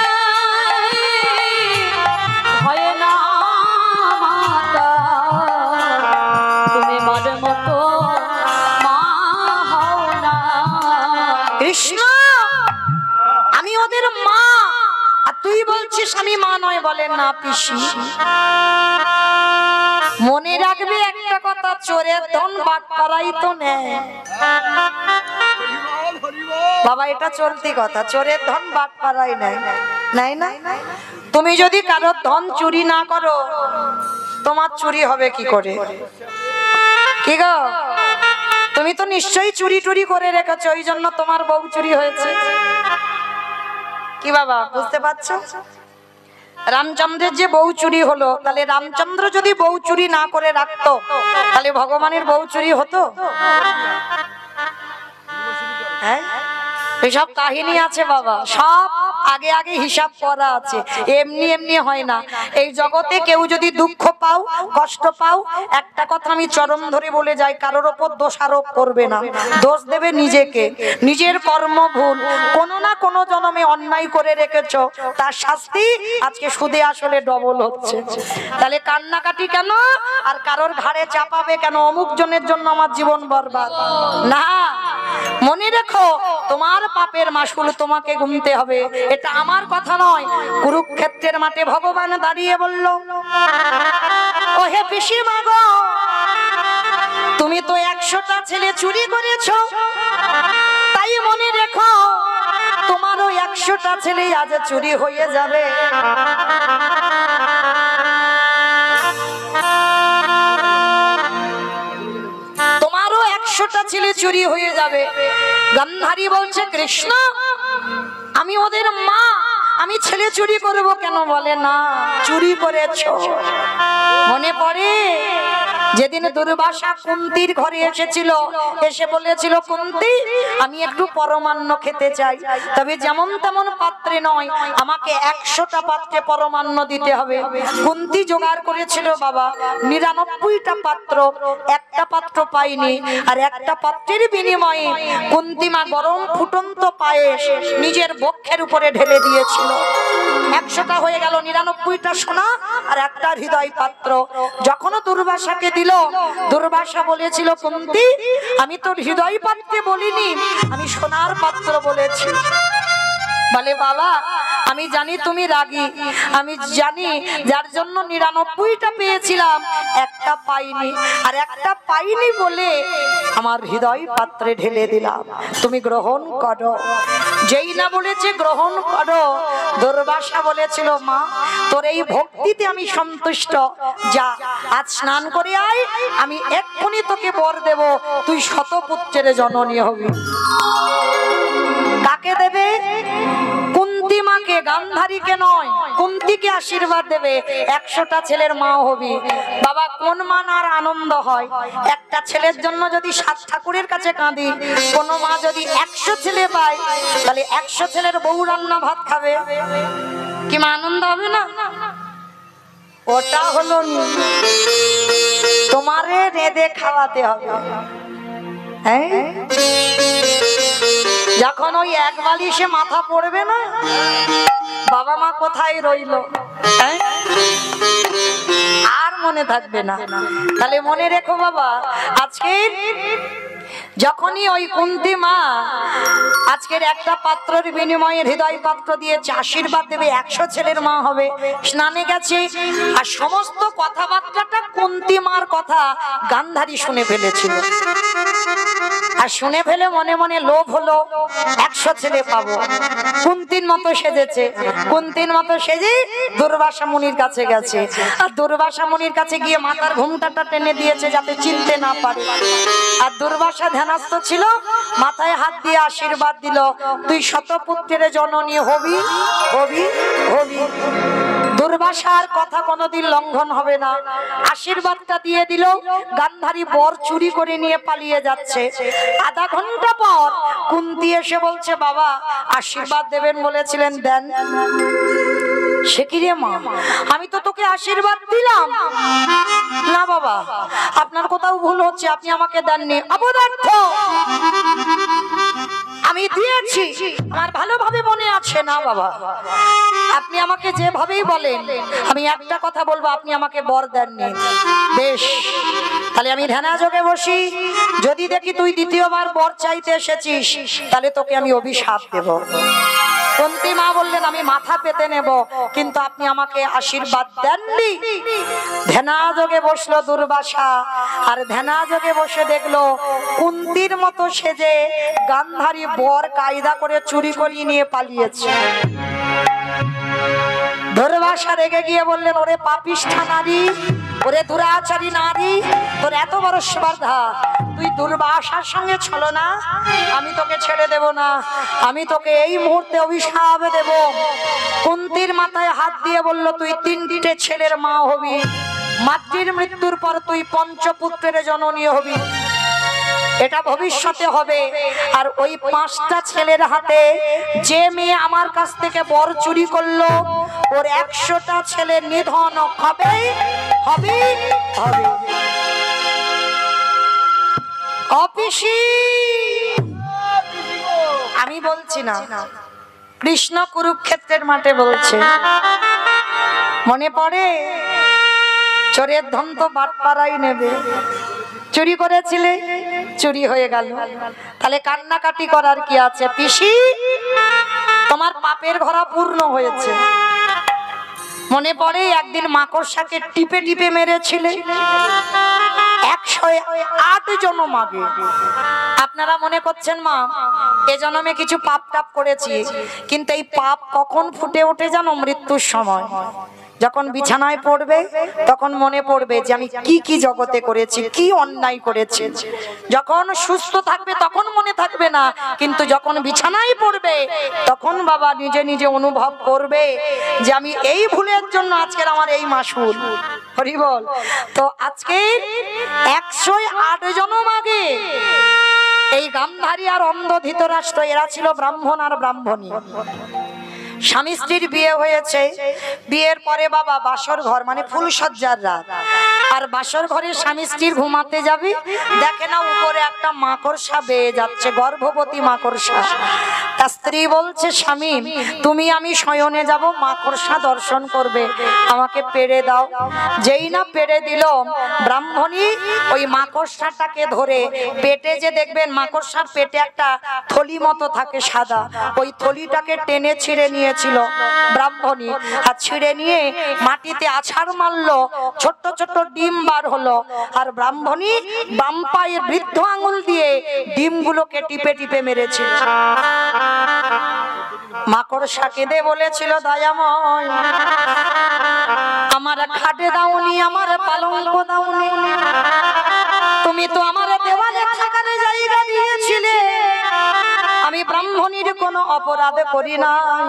হয় না মাতা, তুমি মার মতো মা হও না। কৃষ্ণ আমি ওদের মা, আর তুই বলছিস আমি মা নয়? বলে না পিসি, মনে রাখবে একটা কথা, চোরের ধন বাগ পাড়াই তো নেয়। বাবা এটা চলতি কথা, চোরের ধন বাগ পাড়াই নেয়, নাই না? তুমি যদি কারোর ধন চুরি না করো, তোমার চুরি হবে কি করে? কি গো, তুমি তো নিশ্চয়ই চুরি টুরি করে রেখেছো, ওই জন্য তোমার বউ চুরি হয়েছে। কি বাবা বুঝতে পারছো? রামচন্দ্রের যে বউ চুরি হলো, তাহলে রামচন্দ্র যদি বউ চুরি না করে রাখতো, তাহলে ভগবানের বউ চুরি হতো? হ্যাঁ, এসব কাহিনী আছে বাবা, সব আগে আগে হিসাব করা আছে, এমনি এমনি হয় না। এই জগতে কেউ যদি দুঃখ পাও, কষ্ট পাও, একটা কথা আমি চরম ধরে বলে যাই, কারোর ওপর দোষারোপ করবে না, দোষ দেবে নিজেকে। নিজের কর্ম ভুল, কোনো না কোনো জন্মে অন্যায় করে রেখেছো, তার শাস্তি আজকে সুদে আসলে ডবল হচ্ছে। তাহলে কান্নাকাটি কেন, আর কারোর ঘাড়ে চাপাবে কেন, অমুক জনের জন্য আমার জীবন বরবাদ না। মনে রেখো, তোমার পাপের মাসুল তোমাকে গুনতে হবে, এটা আমার কথা নয়। কুরুক্ষেত্রের মাঠে ভগবান দাঁড়িয়ে বলল, ও হে পিসিমা গো, তুমি তো 100টা ছেলে চুরি করেছো, তাই মনে রেখো তোমারও 100টা ছেলে আজ চুরি হয়ে যাবে। তোমারও 100টা ছেলে চুরি হয়ে যাবে। গান্ধারী বলছে, কৃষ্ণ আমি ওদের মা, আমি ছেলে চুরি করব কেন? বলে না, চুরি করেছো। মনে পড়ে যেদিন দুর্বাসা কুন্তির ঘরে এসেছিল, এসে বলেছিল, কুন্তি আমি একটু পরমান্ন খেতে চাই, তবে যেমন তেমন পাত্রে নয়, আমাকে 100টা পাত্রে পরমান্ন দিতে হবে। কুন্তি জোগাড় করেছিল বাবা 99টা পাত্র, একটা পাত্র পাইনি, আর একটা পাত্রের বিনিময়ে কুন্তিমা গরম ফুটন্ত পায়েস নিজের বক্ষের উপরে ঢেলে দিয়েছিল। 100টা হয়ে গেল, 99টা সোনা আর একটা হৃদয় পাত্র। যখন দুর্বাসাকে দিল, দুর্বাসা বলেছিল, কুন্তি আমি তোর হৃদয় পাত্রে বলিনি, আমি সোনার পাত্র বলেছি। বলে বাবা আমি জানি তুমি রাগী, আমি জানি যার জন্য 99টা পেয়েছিলাম, একটা পাইনি, আর একটা পাইনি বলে আমার হৃদয় পাত্রে ঢেলে দিলাম, তুমি গ্রহণ করো। যেই না বলেছে গ্রহণ করো, দুর্বাসা বলেছিল, মা তোর এই ভক্তিতে আমি সন্তুষ্ট, যা আজ স্নান করে আয়, আমি এক্ষুনি তোকে বর দেব, তুই শতপুত্রের জননী হবি। কাকে দেবে? কুন্তি মাকে, গান্ধারীকে নয়, কুন্তিকে আশীর্বাদ দেবে, 100টা ছেলের মা হবি। বাবা কোন মা আর আনন্দ হয়? একটা ছেলের জন্য যদি 7 ঠাকুরের কাছে কাঁদি, কোন মা যদি 100 ছেলে পায়, তাহলে 100 ছেলের বউ রান্না ভাত খাবে, কি মা আনন্দ হবে না? ওটা হলো তোমারে রেঁধে খাওয়াতে হবে। হ্যাঁ, যখন ওই এক বালিশে মাথা পড়বে না, বাবা মা কোথায় রইল, আর মনে থাকবে না। তাহলে মনে রেখো বাবা, আজকে যখনই ওই কুন্তি মা আজকের একটা পাত্রের বিনিময়ে হৃদয় পাত্র দিয়েছে, আশীর্বাদ দেবে, 100 ছেলের মা হবে, স্নানে গেছে, আর সমস্ত কথাবার্তাটা কুন্তি মার কথা গান্ধারী শুনে ফেলেছিল। আর শুনে ফেলে মনে মনে লোভ হলো, 100 ছেলে পাবো। কুন্তির মতো সেজেছে, কুন্তির মতো সেজে দুর্বাসা মুনির কাছে গেছে, আর দুর্বাসা মুনির কাছে গিয়ে মাথার ঘুমটাটা টেনে দিয়েছে যাতে চিনতে না পারে। আর দুর্বাসা দুর্বাসা ধ্যানস্থ ছিল, মাথায় হাত দিয়ে আশীর্বাদ দিল, তুই শতপুত্রের জননী হবি হবি হবি। দুর্বাসার কথা কোনোদিন লঙ্ঘন হবে না, আশীর্বাদটা দিয়ে দিল। গান্ধারী বর চুরি করে নিয়ে পালিয়ে যাচ্ছে। আধা ঘন্টা পর কুন্তী এসে বলছে, বাবা আশীর্বাদ দেবেন বলেছিলেন, দেন। সে কি রে মা, আমি তো তোকে আশীর্বাদ দিলাম। না বাবা, আপনার কোথাও ভুল হচ্ছে, আপনি আমাকে দেননি। অপদার্থ, আমি দিয়েছি, আমার ভালোভাবে মনে আছে। না বাবা, আপনি আমাকে যেভাবেই বলেন, আমি একটা কথা বলবো, আপনি আমাকে বর দেননি। বেশ, তাহলে আমি ধ্যানাযোগে বসি, যদি দেখি তুই দ্বিতীয়বার বর চাইতে এসেছিস, তাহলে তোকে আমি অভিশাপ দেব। কুন্তী মা বললেন, আমি মাথা পেতে নেব, কিন্তু আপনি আমাকে আশীর্বাদ দেননি। ধ্যানাযোগে বসলো দুর্বাসা, আর ধ্যানাযোগে বসে দেখলো কুন্তীর মতো সেজে গান্ধারী বর কায়দা করে চুরি করিয়ে নিয়ে পালিয়েছে। দুর্বাসা রেগে গিয়ে বললেন, ওরে পাপিষ্ঠা নারী, ওরে দুরাচারী নারী, তোর এত বড় স্পর্ধা, তুই দুর্বাসার সঙ্গে ছলনা, আমি তোকে ছেড়ে দেব না, আমি তোকে এই মুহূর্তে অভিশাপ দেব। কুন্তীর মাথায় হাত দিয়ে বলল, তুই 3টে ছেলের মা হবি, মাতৃর মৃত্যুর পর তুই পঞ্চপুত্রের জননী হবি, এটা ভবিষ্যতে হবে। আর ওই 5টা ছেলের হাতে যে মেয়ে আমার কাছ থেকে বর চুরি করলো, ওর 100টা ছেলে নিধন হবে হবে হবে। অপিসি, আমি বলছি না, কৃষ্ণ কুরুক্ষেত্রের মাঠে বলছে। মনে পড়ে, চোরের ধন তো বাটপাড়াই নেবে, চুরি করেছিলে, চুরি হয়ে গেল, তাহলে কান্নাকাটি করার কি আছে? পিসি, তোমার পাপের ঘরা পূর্ণ হয়েছে। মনে পড়ে একদিন মাকড়সাকে টিপে টিপে মেরেছিলে, 108 জনম আগে। আপনারা মনে করছেন মা এ জন্মে কিছু পাপ টাপ করেছি, কিন্তু এই পাপ কখন ফুটে ওঠে জানো? মৃত্যুর সময়। যখন বিছানায় পড়বে তখন মনে পড়বে যে আমি কি কি জগতে করেছি, কি অন্যায় করেছি। যখন সুস্থ থাকবে তখন মনে থাকবে না, কিন্তু যখন বিছানায় পড়বে তখন বাবা নিজে নিজে অনুভব করবে যে আমি এই ভুলের জন্য আজকের আমার এই মাসুল। হরি বল। তো আজকে 108 জনম আগে এই গান্ধারী আর অন্ধ ধৃতরাষ্ট্র, এরা ছিল ব্রাহ্মণ আর ব্রাহ্মণী। স্বামী স্ত্রীর বিয়ে হয়েছে, বিয়ের পরে বাবা বাসর ঘর মানে ফুলসজ্জার রাত, আর বাসর ঘরে স্বামী স্ত্রীর ঘুমাতে যাবে, দেখে না উপরে একটা মাকড়সা বেয়ে যাচ্ছে, গর্ভবতী মাকড়সা। তার স্ত্রী বলছে, স্বামী তুমি আমি শয়নে যাব, মাকড়সা দর্শন করবে, আমাকে পেড়ে দাও। যেই না পেড়ে দিল, ব্রাহ্মণী ওই মাকড়সাটাকে ধরে পেটে, যে দেখবেন মাকড়সার পেটে একটা থলি মতো থাকে সাদা, ওই থলিটাকে টেনে ছিঁড়ে নিয়েছিল ব্রাহ্মণী, আর ছিঁড়ে নিয়ে মাটিতে আছাড় মারলো, ছোট্ট ছোট্ট ডিম বার হলো, আর ব্রাহ্মণী বাম পায়ের বৃদ্ধ আঙুল দিয়ে ডিমগুলোকে টিপে টিপে মেরেছিল। মাকড়সা কেঁদে বলেছিল, দয়াময় আমার খাটে দাওনি, আমার পালঙ্ক দাওনি, তুমি তো আমার দেওয়ালে থাকার জায়গা দিয়েছিলে, আমি ব্রাহ্মণীর কোনো অপরাধ করি নাই,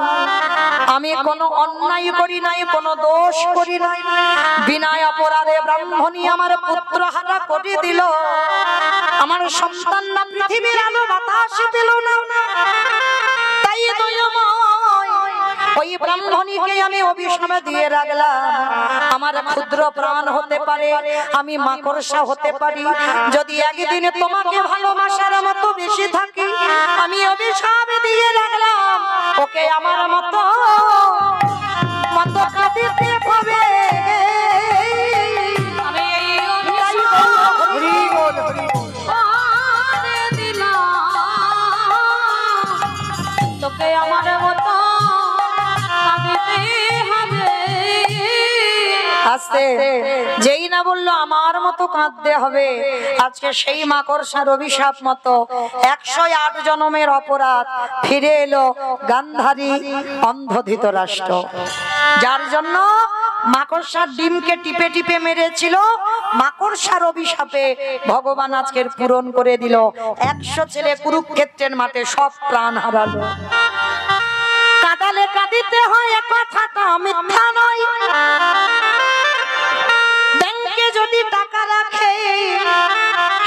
আমি কোনো অন্যায় করি নাই, কোনো দোষ করি নাই, বিনা অপরাধে ব্রাহ্মণী আমার পুত্র হারা করে দিল, আমার সন্তান না পৃথিবীর আলো বাতাস পেল না, তাই ওই ব্রাহ্মণীকে আমি অভিশাপ দিয়ে রাখলাম। আমার ক্ষুদ্র প্রাণ হতে পারে, আমি মাকড়সা হতে পারি, যদি একদিন তোমাকে ভালোবাসার মতো বেশি থাকি, আমি অভিশাপ দিয়ে রাখলাম ওকে আমার মতো মতো কাঁদিতে হবে। আমি এই অভিশাপ দিলাম, তোকে আমার মতো কাঁদিতে হবে। আস্তে যেই না বললো আমার মতো কাঁদতে হবে, আজকে সেই মাকড়সার অভিশাপ মতো 108 জন্মের অপরাধ ফিরে এলো গান্ধারী অন্ধ ধৃতরাষ্ট্র, যার জন্য মাকড়সার ডিমকে টিপে টিপে মেরেছিল। মাকড়সার অভিশাপে ভগবান আজকের পূরণ করে দিল। 100 ছেলে কুরুক্ষেত্রের মাঠে সব প্রাণ হারালো। কাঁদালে কাঁদিতে হয়, কথাটা মিথ্যা নয়। ব্যাংকে যদি টাকা রাখে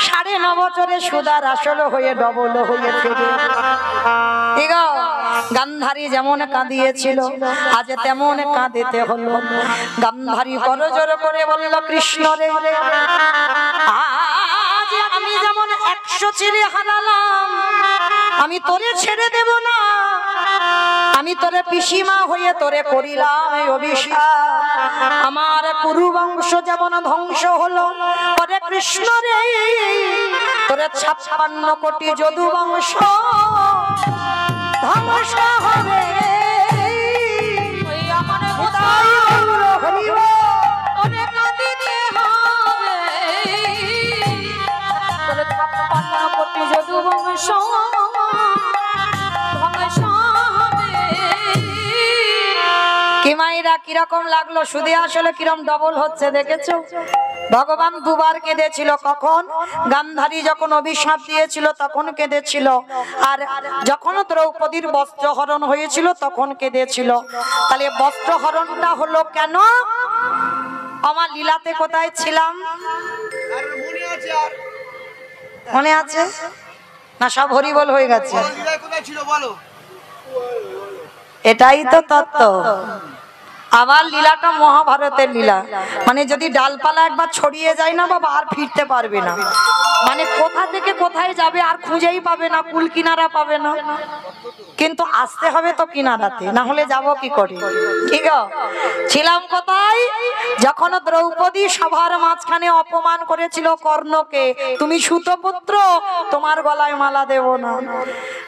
9.5 বছরে সুদার আসল হয়ে ডবল হয়ে ফিরে। গান্ধারী যেমন কাঁদিয়েছিল আজ তেমন কাঁদিতে হলো। গান্ধারী করজোর করে বলল, কৃষ্ণ রে, আজ আমি যেমন 100 ছেলে হারালাম, আমি তোরে ছেড়ে দেব না। আমি তোরে পিসিমা হয়ে তোরে করিলাম এই অভিশাপ। আমার কুরু বংশ যেমন ধ্বংস হলো, ওরে কৃষ্ণ রে, তোরে 56 কোটি যদু বংশ ধ্বংস হবে। যদু বংশ ধ্বংস হবে। কি মাইরা কিরকম লাগলো? শুধু আসলে কিরকম ডবল হচ্ছে দেখেছো? ভগবান দুবার কেঁদেছিল। কখন? গান্ধারী যখন অভিশাপ দিয়েছিল তখন কেঁদেছিল, আর যখন দ্রৌপদীর বস্ত্রহরণ হয়েছিল তখন কেঁদেছিল। তাহলে বস্ত্রহরণটা হলো কেন? আমার লীলাতে কোথায় ছিলাম মনে আছে না? সব হরিবল হয়ে গেছে। এটাই তো তত্ত্ব। আবার লীলাটা মহাভারতের লীলা, মানে যদি ডালপালা একবার ছড়িয়ে যায় না বাবা, আর ফিরতে পারবে না। মানে কোথা থেকে কোথায় যাবে আর খুঁজেই পাবে না, কুল কিনারা পাবে না। কিন্তু আসতে হবে তো কিনারাতে, না হলে যাব কি করে? ঠিক ছিলাম কোথায়? যখন দ্রৌপদী সভার মাঝখানে অপমান করেছিল কর্ণকে, তুমি সুতপুত্র, তোমার গলায় মালা দেব না।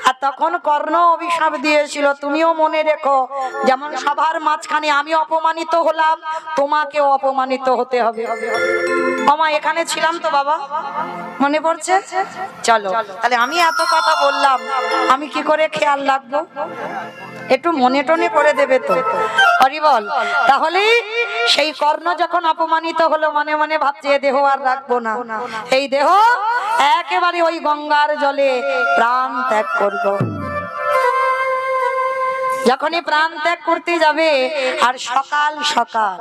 আর তখন কর্ণ অভিশাপ দিয়েছিল, তুমিও মনে রেখো, যেমন সভার মাঝখানে আমি অপমানিত হলাম, তোমাকেও অপমানিত হতে হবে। মামা এখানে ছিলাম তো বাবা, মনে পড়ছে? চলো তাহলে আমি এত কথা বললাম, আমি কি করে খেয়াল রাখবো? একটু মনে টনে করে দেবে তো, হরি বল। তাহলে সেই কর্ণ যখন অপমানিত হলো, মনে মনে ভাবছে এ দেহ আর রাখবো না, এই দেহ একেবারে ওই গঙ্গার জলে প্রাণ ত্যাগ করবো। যখনই প্রাণ ত্যাগ করতে যাবে, আর সকাল সকাল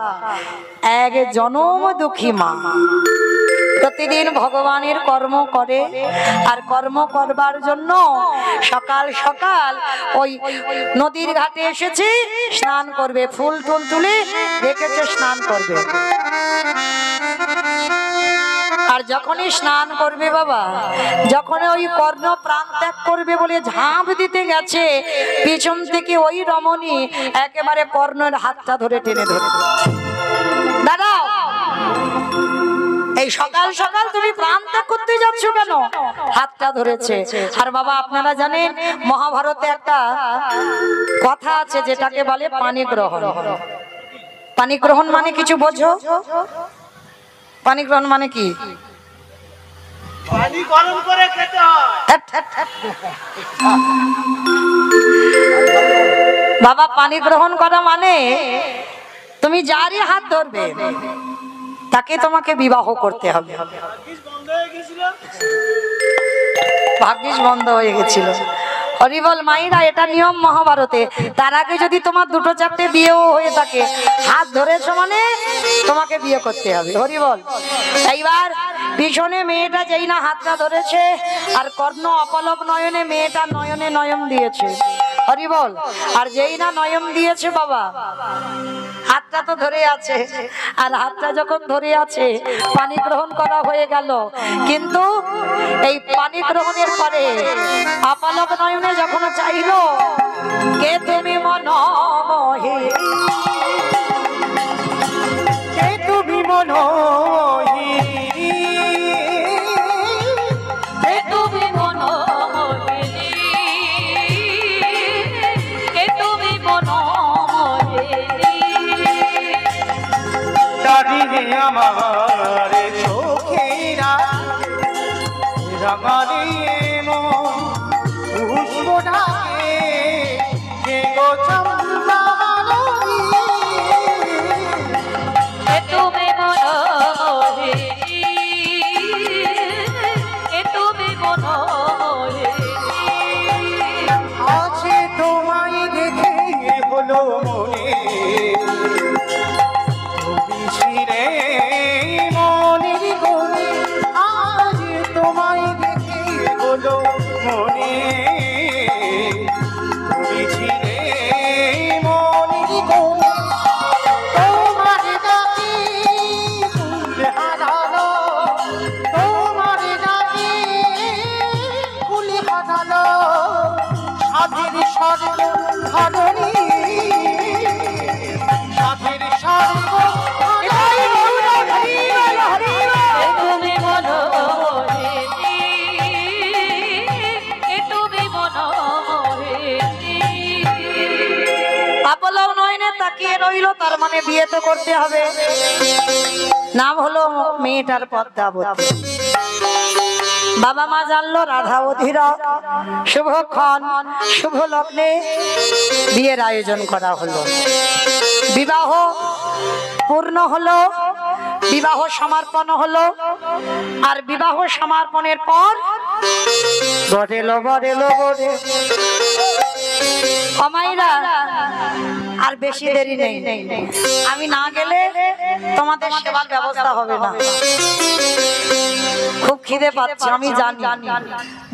এক জনম দুঃখী মা প্রতিদিন ভগবানের কর্ম করে, আর কর্ম করবার জন্য সকাল সকাল ওই নদীর ঘাটে এসেছে, স্নান করবে, ফুল টুল তুলে রেখেছে, স্নান করবে। আর যখনই স্নান করবে বাবা, যখন ওই কর্ণ প্রাণ ত্যাগ করবে বলে ঝাঁপ দিতে গেছে, পিছন থেকে ওই রমণী একেবারে কর্ণের হাতটা ধরে টেনে ধরে, দাঁড়াও, এই সকাল সকাল তুমি প্রাণ ত্যাগ করতে যাচ্ছ কেন? হাতটা ধরেছে। আর বাবা আপনারা জানেন মহাভারতে একটা কথা আছে যেটাকে বলে পানি গ্রহণ। পানি গ্রহণ মানে কিছু বোঝো? পানি গ্রহণ মানে কি? পানি গরম করে খেতে হয় বাবা। পানি গ্রহণ করা মানে তুমি যারই হাত ধরবে তাকে তোমাকে বিবাহ করতে হবে। ভাগ্যিস বন্ধ হয়ে গেছিল। হরিবল মাইরা, এটা নিয়ম মহাভারতে। তার আগে যদি তোমার 2-4টে বিয়েও হয়ে থাকে, হাত ধরেছো মানে তোমাকে বিয়ে করতে হবে। হরিবল। এইবার পিছনে মেয়েটা যেই না হাতটা ধরেছে, আর কর্ণ অপলক নয়নে মেয়েটা নয়নে নয়ন দিয়েছে। হরিবল। আর যেই না নয়ন দিয়েছে বাবা, হাতটা তো ধরে আছে, আর হাতটা যখন ধরে আছে পানি গ্রহণ করা হয়ে গেল। কিন্তু এই পানি গ্রহণের পরে অপলক নয়নে যখন চাইলো, কে তুমি মনমোহে, কে তুমি মনোহি, কে তুমি মনোমোহিনী, কে তুমি মনোমোহিনী, তারি লাগে আমার চোখেরা রাঙালি মন পুষ্প ডাকে কে গো চম্পা এ তুমি মনোহে এ তুমি মনোহে আছে তোমায় দেখে হলো মনে ছিড়ে মনের গনে আজ তোমায় দেখে হলো মনে ছিড়ে মনের গনে তোমার ডাকে ফুল হারালো তোমার ডাকে ফুল হারালো সাধের স্বর্গ ধরণী সাধের স্বর্গ এ তুমি মনোহে এ তুমি মনোহে আপলাও নয়নে তাকিয়ে রইল, তার মানে বিয়ে তো করতে হবে। নাম হলো মেয়েটার পদ্মাবতী। বাবা মা জানলো রাধাবতীর শুভক্ষণ শুভ লগ্নে বিয়ের আয়োজন করা হলো। বিবাহ পূর্ণ হলো, বিবাহ সমাপন হলো। আর বিবাহ সমাপনের পর বরেলো বরেলো বরে অমাইরা আর বেশি দেরি নেই, আমি না গেলে তোমাদের সেবার ব্যবস্থা হবে না। খুব খিদে পাচ্ছে, আমি জানি,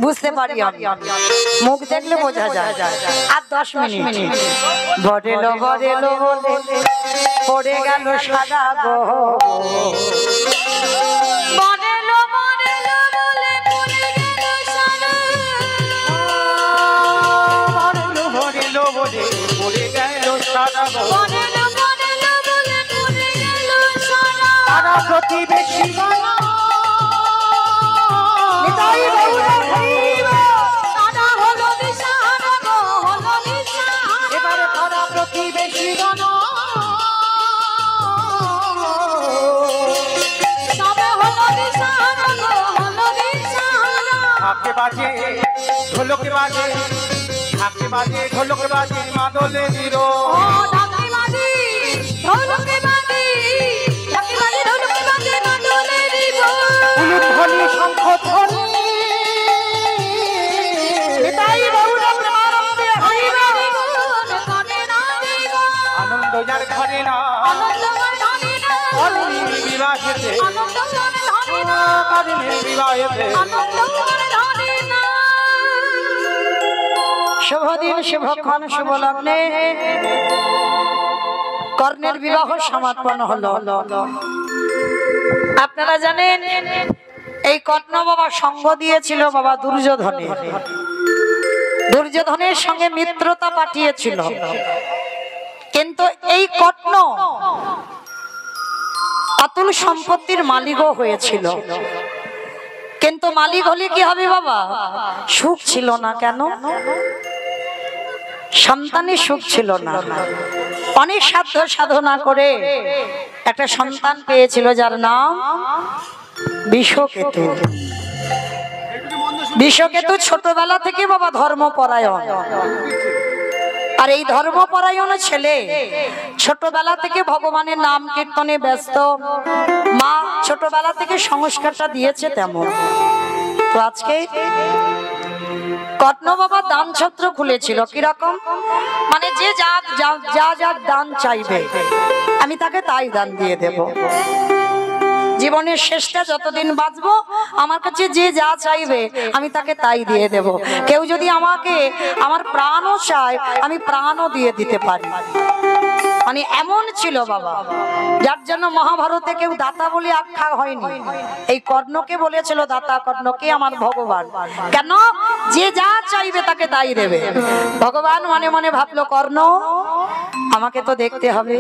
বুঝতে পারি, আমি মুখ দেখলে বোঝা যায়। আর 10 মিনিট বরেলো বরেলো বলে পড়ে গেল সাদা গো মনেলো মনেলো বলে পড়ে গেল সারা বরেলো বরেলো বলে পড়ে গেল সারা গো মনেলো মনেলো বলে পড়ে গেল সারা তারা প্রতিবেশী গানা নিতাই বাউলা খাইবা। সারা হলো দিশাহারা গো হলো দিশাহারা এবারে তারা প্রতিবেশী গানা সবে হলো দিশাহারা গো হলো দিশাহারা ঢাকে বাজে ঢোলকে বাজে ঢাকে বাজে ঢোলকে বাজে মাদলে দিরো ও ঢাকি বাজি ঢোলকে বাজি ঢাকি বাজি ঢোলকে বাজি মাদলে দিব উলুট ধ্বনি শঙ্খ ধ্বনি নিতাই বাউলা প্রেমানন্দে হইবা। আনন্দ যার ঘরে না অরুণীর বিবাহেতে কারিনীর বিবাহেতে শুভ দিন শুভক্ষণ শুভ লগ্নে কর্ণের বিবাহ সমাপন হলো। আপনারা জানেন এই কর্ণ বাবা সঙ্গ দিয়েছিল বাবা দুর্যোধনের। দুর্যোধনের সঙ্গে মিত্রতা পাঠিয়েছিল, কিন্তু এই কর্ণ অতুল সম্পত্তির মালিকও হয়েছিল। কিন্তু মালিক হলে কি হবে বাবা? সুখ ছিল না। কেন? সন্তানের সুখ ছিল না। অনেক সাধ্য সাধনা করে একটা সন্তান পেয়েছিল, যার নাম বিষকেতু। বিষকেতু ছোটবেলা থেকে বাবা ধর্মপরায়ণ। আর এই ধর্মপরায়ণ ছেলে ছোটবেলা থেকে ভগবানের নাম কীর্তনে ব্যস্ত। মা ছোটবেলা থেকে সংস্কারটা দিয়েছে তেমন। তো আজকে কর্ণ বাবা দান ছত্র খুলেছিল। কিরকম? মানে যে যা যা যা দান চাইবে আমি তাকে তাই দান দিয়ে দেব। জীবনের শেষটা যতদিন বাঁচবো আমার কাছে যে যা চাইবে আমি তাকে তাই দিয়ে দেব। কেউ যদি আমাকে আমার প্রাণও চায় আমি প্রাণও দিয়ে দিতে পারি। মানে এমন ছিল বাবা, যার জন্য মহাভারতে কেউ দাতা বলে আখ্যা হয়নি। এই কর্ণকে বলেছিল দাতা। কর্ণকে আমার ভগবান। কেন? যে যা চাইবে তাকে তাই দেবে। ভগবান মনে মনে ভাবলো, কর্ণ আমাকে তো দেখতে হবে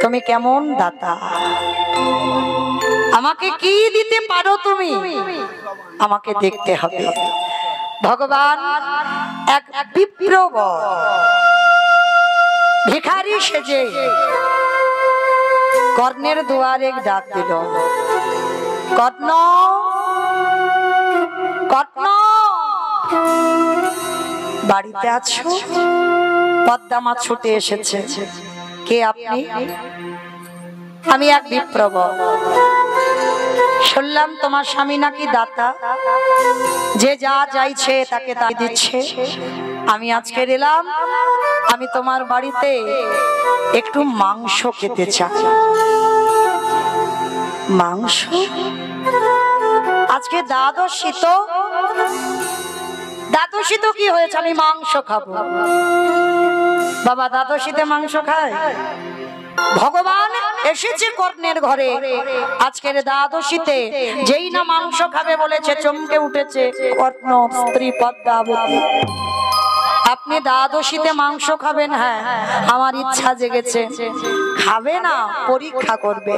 তুমি কেমন দাতা, আমাকে কি দিতে পারো তুমি, আমাকে দেখতে হবে। ভগবান এক বিপ্র ভিখারি সেজে কর্ণের দুয়ারে ডাক দিল, কর্ণ, কর্ণ, বাড়িতে আছো? পদ্মা মা ছুটে এসেছে। কে আপনি? আমি এক বিপ্রব, শুনলাম তোমার স্বামী নাকি দাতা, যে যা চাইছে তাকে তাই দিচ্ছে। আমি আজকে এলাম, আমি তোমার বাড়িতে একটু মাংস খেতে চাই। মাংস? আজকে দ্বাদশী তো, দ্বাদশী তো কি হয়েছে, আমি মাংস খাবো? বাবা দ্বাদশীতে মাংস খায়? ভগবান এসেছে কর্ণের ঘরে আজকের দ্বাদশীতে, যেই না মাংস খাবে বলেছে চমকে উঠেছে কর্ণ স্ত্রী পদ্মাবতী। আপনি দ্বাদশীতে মাংস খাবেন? হ্যাঁ, আমার ইচ্ছা জেগেছে। খাবে না, পরীক্ষা করবে।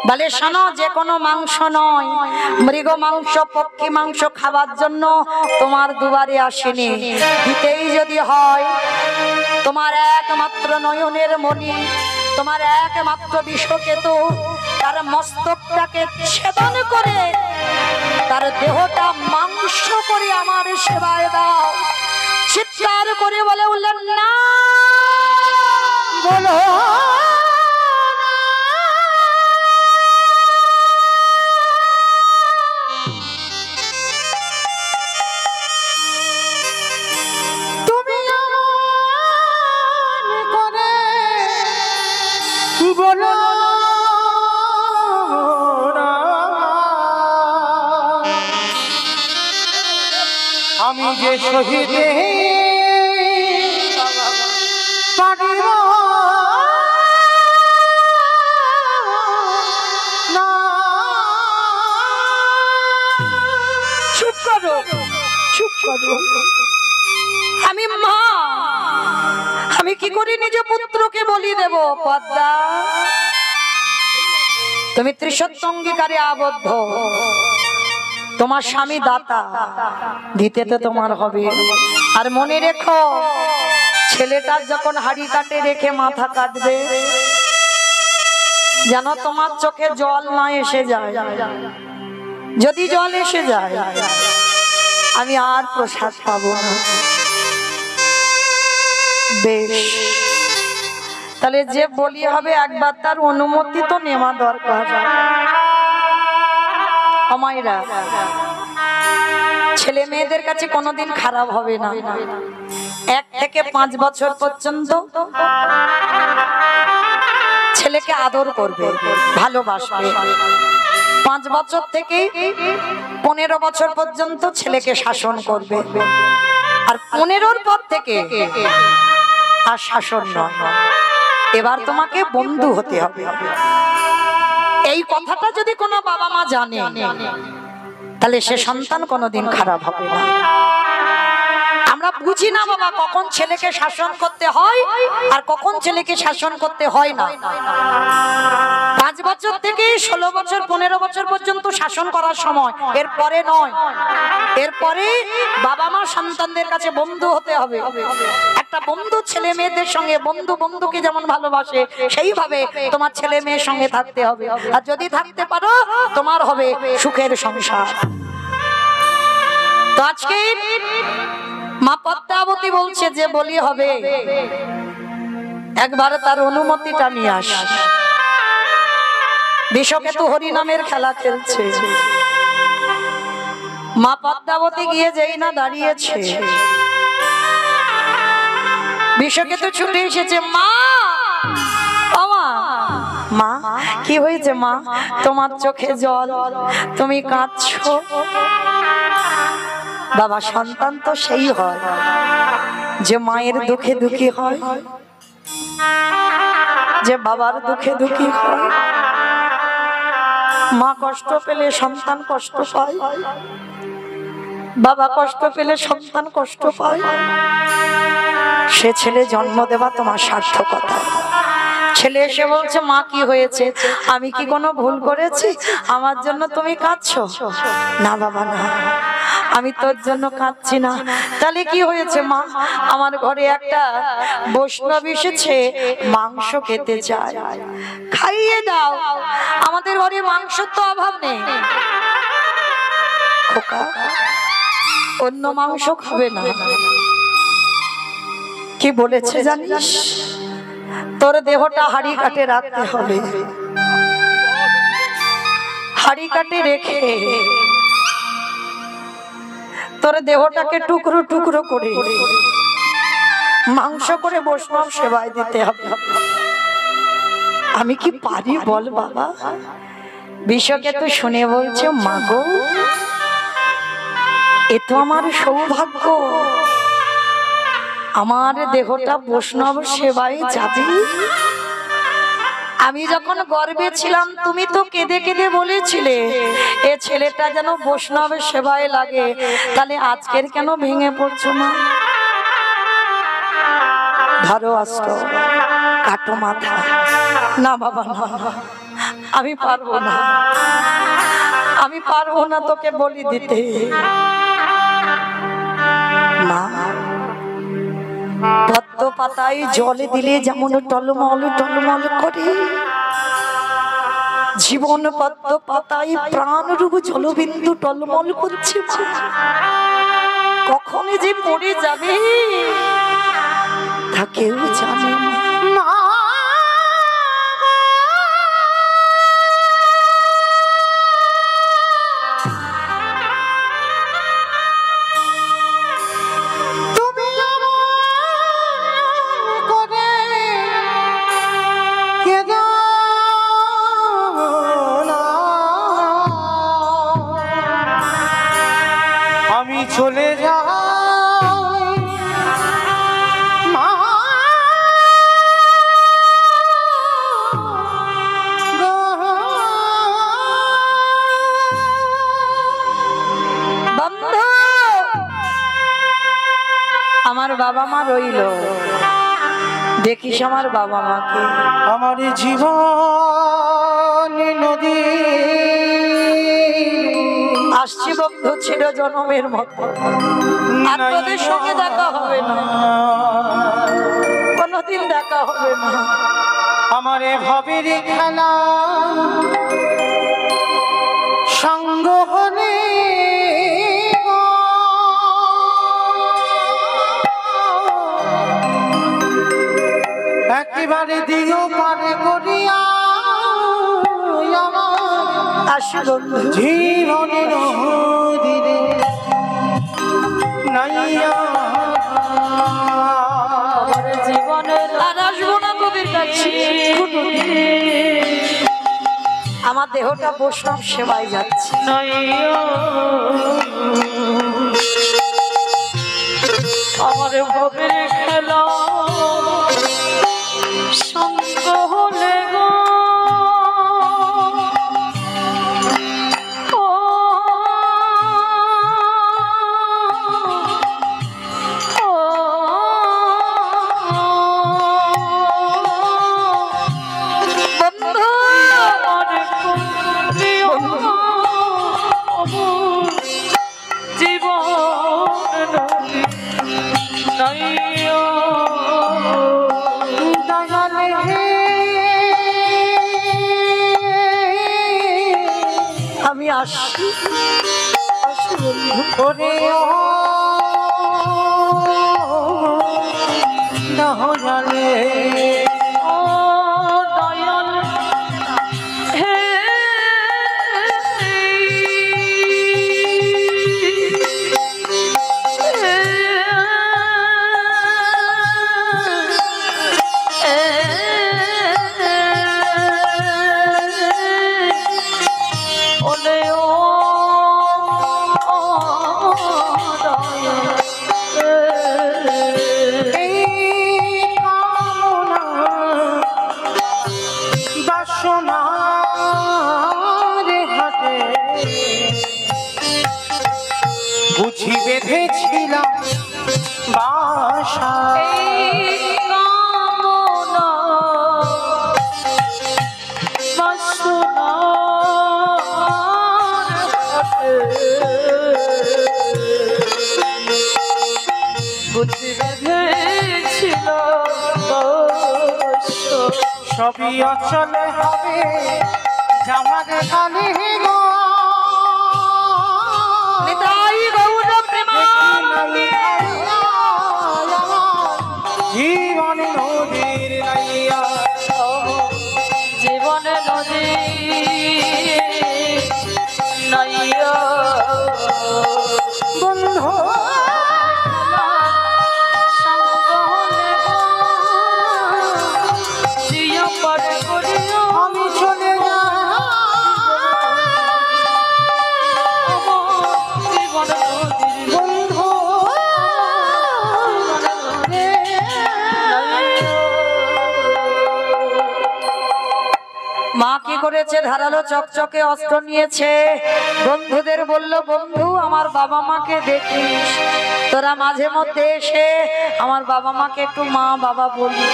বলে শোনো, যে কোনো মাংস নয়, মৃগ মাংস, পক্ষী মাংস খাবার জন্য তোমার দুবারে আসেনি। দিতেই যদি হয়, তোমার একমাত্র নয়নের মণি, তোমার একমাত্র বিষকেতু, তার মস্তকটাকে ছেদন করে তার দেহটা মাংস করে আমার সেবায় দাও। চিৎকার করে বলে উঠলেন, না বলো আমি যে শহীদ পারিব না। চুপ করো, চুপ করো। আমি মা, আমি কি করে নিজ পুত্রকে বলি দেব? পদ্মা, তুমি ত্রিসত্য অঙ্গীকারে আবদ্ধ, তোমার স্বামী দাতা, দিতে তো তোমার হবে। আর মনে রেখো, ছেলেটার যখন হাড়ি কাটে রেখে মাথা কাটবে, যেন তোমার চোখে জল না এসে যায়। যদি জল এসে যায়, আমি আর প্রসাদ পাবো না। বেশ, তাহলে যে বলি হবে একবার তার অনুমতি তো নেওয়া দরকার। আমায়রা, ছেলে মেয়েদের কাছে কোনোদিন খারাপ হবে না। 1 থেকে 5 বছর পর্যন্ত ছেলেকে আদর করবে, ভালোবাসবে। 5 বছর থেকে 15 বছর পর্যন্ত ছেলেকে শাসন করবে। আর 15-র পর থেকে আর শাসন নয়, এবার তোমাকে বন্ধু হতে হবে। এই কথাটা যদি কোনো বাবা মা জানে, তাহলে সে সন্তান কোনোদিন খারাপ হবে না। আমরা বুঝি না বাবা, কখন ছেলেকে শাসন করতে হয় আর কখন ছেলেকে শাসন করতে হয় না। 5 বছর থেকে 16 বছর 15 বছর পর্যন্ত শাসন করার সময়, এরপরে নয়। এরপরে বাবা মা সন্তানদের কাছে বন্ধু হতে হবে। একটা বন্ধু ছেলে মেয়েদের সঙ্গে, বন্ধু বন্ধুকে যেমন ভালোবাসে, সেইভাবে তোমার ছেলে মেয়ের সঙ্গে থাকতে হবে। আর যদি থাকতে পারো, তোমার হবে সুখের সংসার। তো আজকে মা পদ্মাবতী বলছে যে বলি হবে, একবার তার অনুমতিটা নিয়ে আস। বিষকেতু হরিনামের খেলা খেলছে। মা পদ্মাবতী গিয়ে যেই না দাঁড়িয়েছে, বিষকেতু ছুটে এসেছে। মা, ও মা, মা কি হয়েছে মা? তোমার চোখে জল, তুমি কাঁদছো। বাবা, সন্তান তো সেই হয় যে মায়ের দুঃখে দুঃখী হয়, যে বাবার দুঃখে দুঃখী হয়। মা কষ্ট পেলে সন্তান কষ্ট পায়, বাবা কষ্ট পেলে সন্তান কষ্ট পায়। সে ছেলে জন্ম দেওয়া তোমার সার্থকতা। ছেলে এসে বলছে, মা কি হয়েছে? আমি কি কোনো ভুল করেছি? আমার জন্য তুমি কাঁদছো? না বাবা না, আমি তোর জন্য কাঁদছি না। তাহলে কি হয়েছে মা? আমার ঘরে একটা বৈষ্ণব এসেছে, মাংস খেতে চায়, খাইয়ে দাও। আমাদের ঘরে মাংসের তো অভাব নেই। খোকা অন্য মাংস খাবে না। কি বলেছে জানিস? তোর দেহটা হাড়ি কাটে রাখতে হবে। হাড়ি কাটে রেখে তোর দেহটাকে টুকরো টুকরো করে মাংস করে বৈষ্ণব সেবায় দিতে হবে। আমি কি পারি বল বাবা? বিশ্বকে তো শুনে বলছে মা গো, এ তো আমার সৌভাগ্য, আমার দেহটা বৈষ্ণব সেবায় যাবে। আমি যখন গর্ভে ছিলাম তুমি তো কেঁদে কেঁদে বলেছিলে এ ছেলেটা যেন বৈষ্ণবের সেবায় লাগে, তাহলে আজকের কেন ভেঙে পড়ছো মা? ধরো অস্ত্র, কাটো মাথা। না বাবা না, আমি পারবো না, আমি পারবো না তোকে বলি দিতে। মা পদ্ম পাতায় জলে দিলে যেমন টলমল টলমল করে, জীবন পদ্ম পাতায় প্রাণ রূপ জলবিন্দু টলমল করছে। কখন যে পড়ে যাবে তা কেউ জানে না। চলে যাই মা বন্ধু, আমার বাবা মা রইল, দেখিস আমার বাবা মাকে। আমার জীবন নদী আসছি বন্ধু চির জন্মের মতো, আর তোদের সঙ্গে দেখা হবে না, কোনদিন দেখা হবে না। আমার ভবের খেলা সঙ্গ হলে একেবারে দিও পারে করিয়া জীবনের দিনে নাইয়া জীবনের আর আসবো না তোদের কাছে। আমার দেহটা বৈষ্ণব সেবায় যাচ্ছে। আমার ভবের খেলা সঙ্গ হলে গো, আমি আসি বন্ধু করে দয়ালে ও দয়াল হে সবই অচলে হবে জামাকে খালি গো নিতাই গৌর প্রেমানন্দে জীবন নদীর নাইয়া জীবন নদী নাইয়া বন্ধু আমি চলে বন্ধু মা কি করেছে? ধারালো চকচকে অস্ত্র নিয়েছে, বন্ধুদের বলল, বন্ধু আমার বাবা মাকে দেখিস, তোরা মাঝে মধ্যে এসে আমার বাবা মাকে একটু মা বাবা বলি।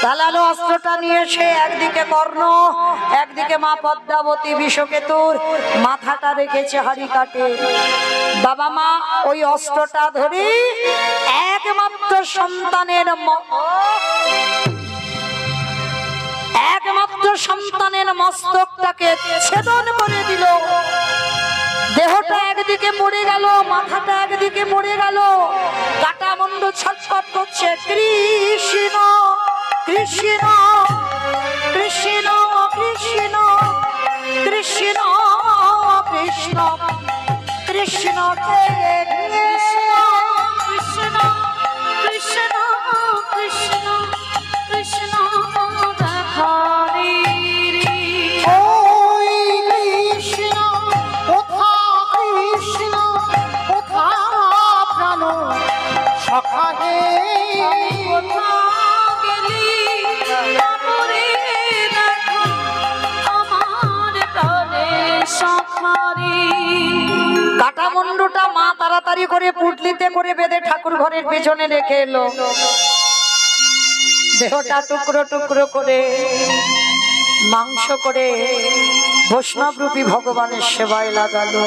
ধারালো অস্ত্রটা নিয়ে সে একদিকে কর্ণ, একদিকে মা পদ্মাবতী বিষকেতুর মাথাটা রেখেছে হাড়ি কাটে। বাবা মা ওই অস্ত্রটা ধরে একমাত্র সন্তানের মস্তকটাকে ছেদন করে দিল। দেহটা একদিকে পড়ে গেল, মাথাটা একদিকে পড়ে গেল, কাটা মুন্ড ছটফট করছে, কৃষ্ণ কৃষ্ণ কৃষ্ণ কৃষ্ণ কৃষ্ণ কৃষ্ণ কৃষ্ণ কৃষ্ণ কৃষ্ণ কৃষ্ণ কৃষ্ণ দেখারি ওই কৃষ্ণ কোথা কৃষ্ণ কোথা প্রাণ সখা হে কোথা গেলি তারপরে দেখো আমার প্রাণে সখারি। কাটা মুন্ডুটা মা তাড়াতাড়ি করে পুটলিতে করে বেঁধে ঠাকুর ঘরের পেছনে রেখে এলো। দেহটা টুকরো টুকরো করে মাংস করে বৈষ্ণব রূপী ভগবানের সেবায় লাগালো।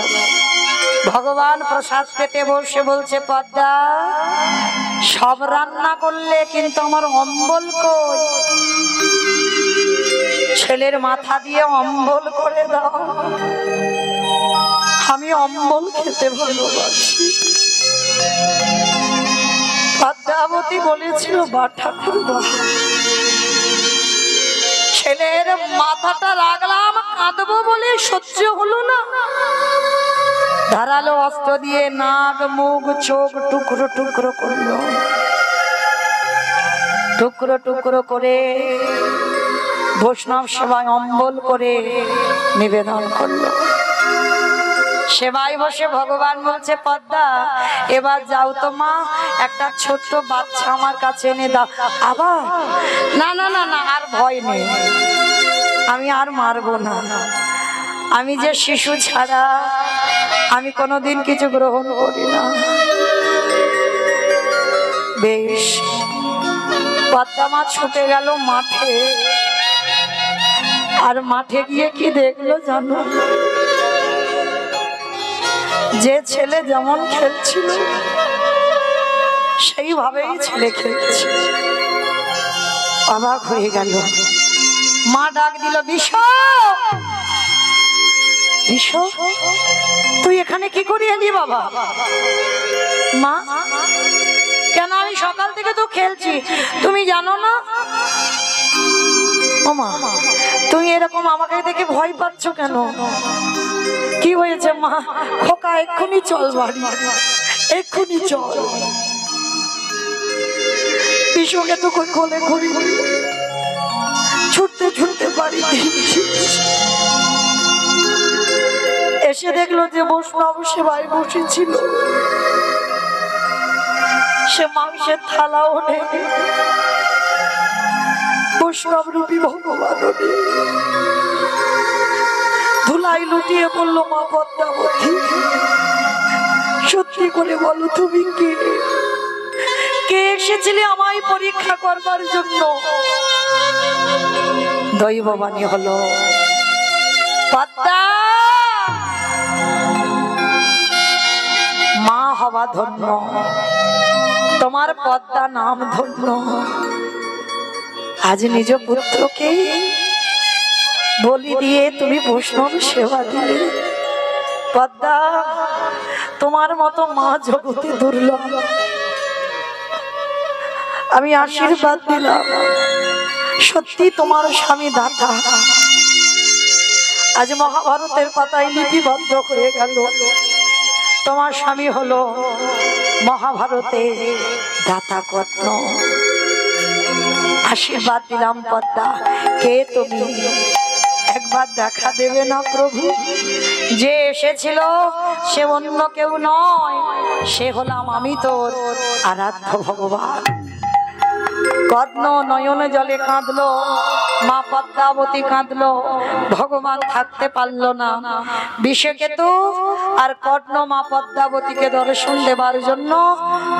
ভগবান প্রসাদ পেতে বসে বলছে, পদ্মা সব রান্না করলে কিন্তু আমার অম্বল কই? ছেলের মাথা দিয়ে অম্বল করে দাও, আমি অম্বল খেতে ভালোবাসি। পদ্মাবতী বলেছিল, বা ঠাকুর বা ছেলের মাথাটা রাখলাম, কাঁদবো বলে সহ্য হলো না। ধারালো অস্ত্র দিয়ে নাক মুখ চোখ টুকরো টুকরো করলো, টুকরো টুকরো করে বৈষ্ণব সেবায় অম্বল করে নিবেদন করলো। সেবায় বসে ভগবান বলছে, পদ্মা এবার যাও তো মা, একটা ছোট্ট বাচ্চা আমার কাছে এনে দাও। আবার না না না না, আর ভয় নেই, আমি আর মারবো না, আমি যে শিশু ছাড়া আমি কোনোদিন কিছু গ্রহণ করি না। বেশ, পদ্মা মা ছুটে গেল মাঠে, আর মাঠে গিয়ে কি দেখলো জানো? যে ছেলে যেমন খেলছিল সেইভাবেই ছেলে খেলছে। অবাক হয়ে গেল। মা ডাক দিল, বিশ বিশ, তুই এখানে কি করে এলি বাবা? মা, কেন? আমি সকাল থেকে তো খেলছি, তুমি জানো না? ও মা, তুমি এরকম আমাকে দেখে ভয় পাচ্ছ কেন? কি হয়েছে মা? খোকা এক্ষুনি চল বাড়ি, এক্ষুনি চল। বিশ্বকে তো কোলে ঘুরি ছুটতে ছুটতে বাড়ি এসে দেখলো যে বৈষ্ণব সেবায় বসেছিল, সে মাংসের থালাও নেই, বৈষ্ণব রূপী ভগবান ধুলাই লুটিয়ে পড়লো। মা পদ্মাবতী, সত্যি করে বলো তুমি কে? কে এসেছিলে আমায় পরীক্ষা করবার জন্য? দৈববাণী হলো, পদ্মা মা হওয়া ধন্য, তোমার পদ্মা নাম ধন্য। আজ নিজ পুত্রকে বলি দিয়ে তুমি বৈষ্ণব সেবা দিলে। পদ্মা, তোমার মতো মা জগতে দুর্লভ। আমি আশীর্বাদ দিলাম, সত্যি তোমার স্বামী দাতা। আজ মহাভারতের পাতায় লিপিবদ্ধ হয়ে গেল, তোমার স্বামী হলো মহাভারতে দাতা কর্ণ। আশীর্বাদ দিলাম পদ্মা, কে তুমি? একবার দেখা দেবে না প্রভু? যে এসেছিল সে অন্য কেউ নয়, সে হলাম আমি তোর আরাধ্য ভগবান। কর্ণ নয়নে জলে কাঁদলো, মা পদ্মাবতী কাঁদলো, ভগবান থাকতে পারল না। বিষকেতু আর কর্ণ মা পদ্মাবতীকে দর্শন দেবার জন্য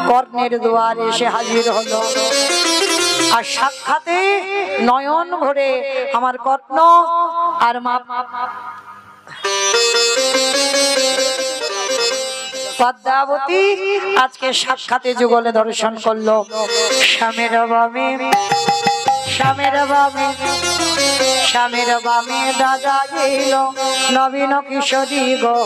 কর্ণের দুয়ারে এসে হাজির হলো। আর সাক্ষাতে নয়ন ভরে আমার কর্ণ আর মা পদ্মাবতী আজকে সাক্ষাতে যুগলে দর্শন করলো। স্বামীর বামে, স্বামীর বামে, স্বামীর বামে দাদা গেল নবীন কিশোরী গো।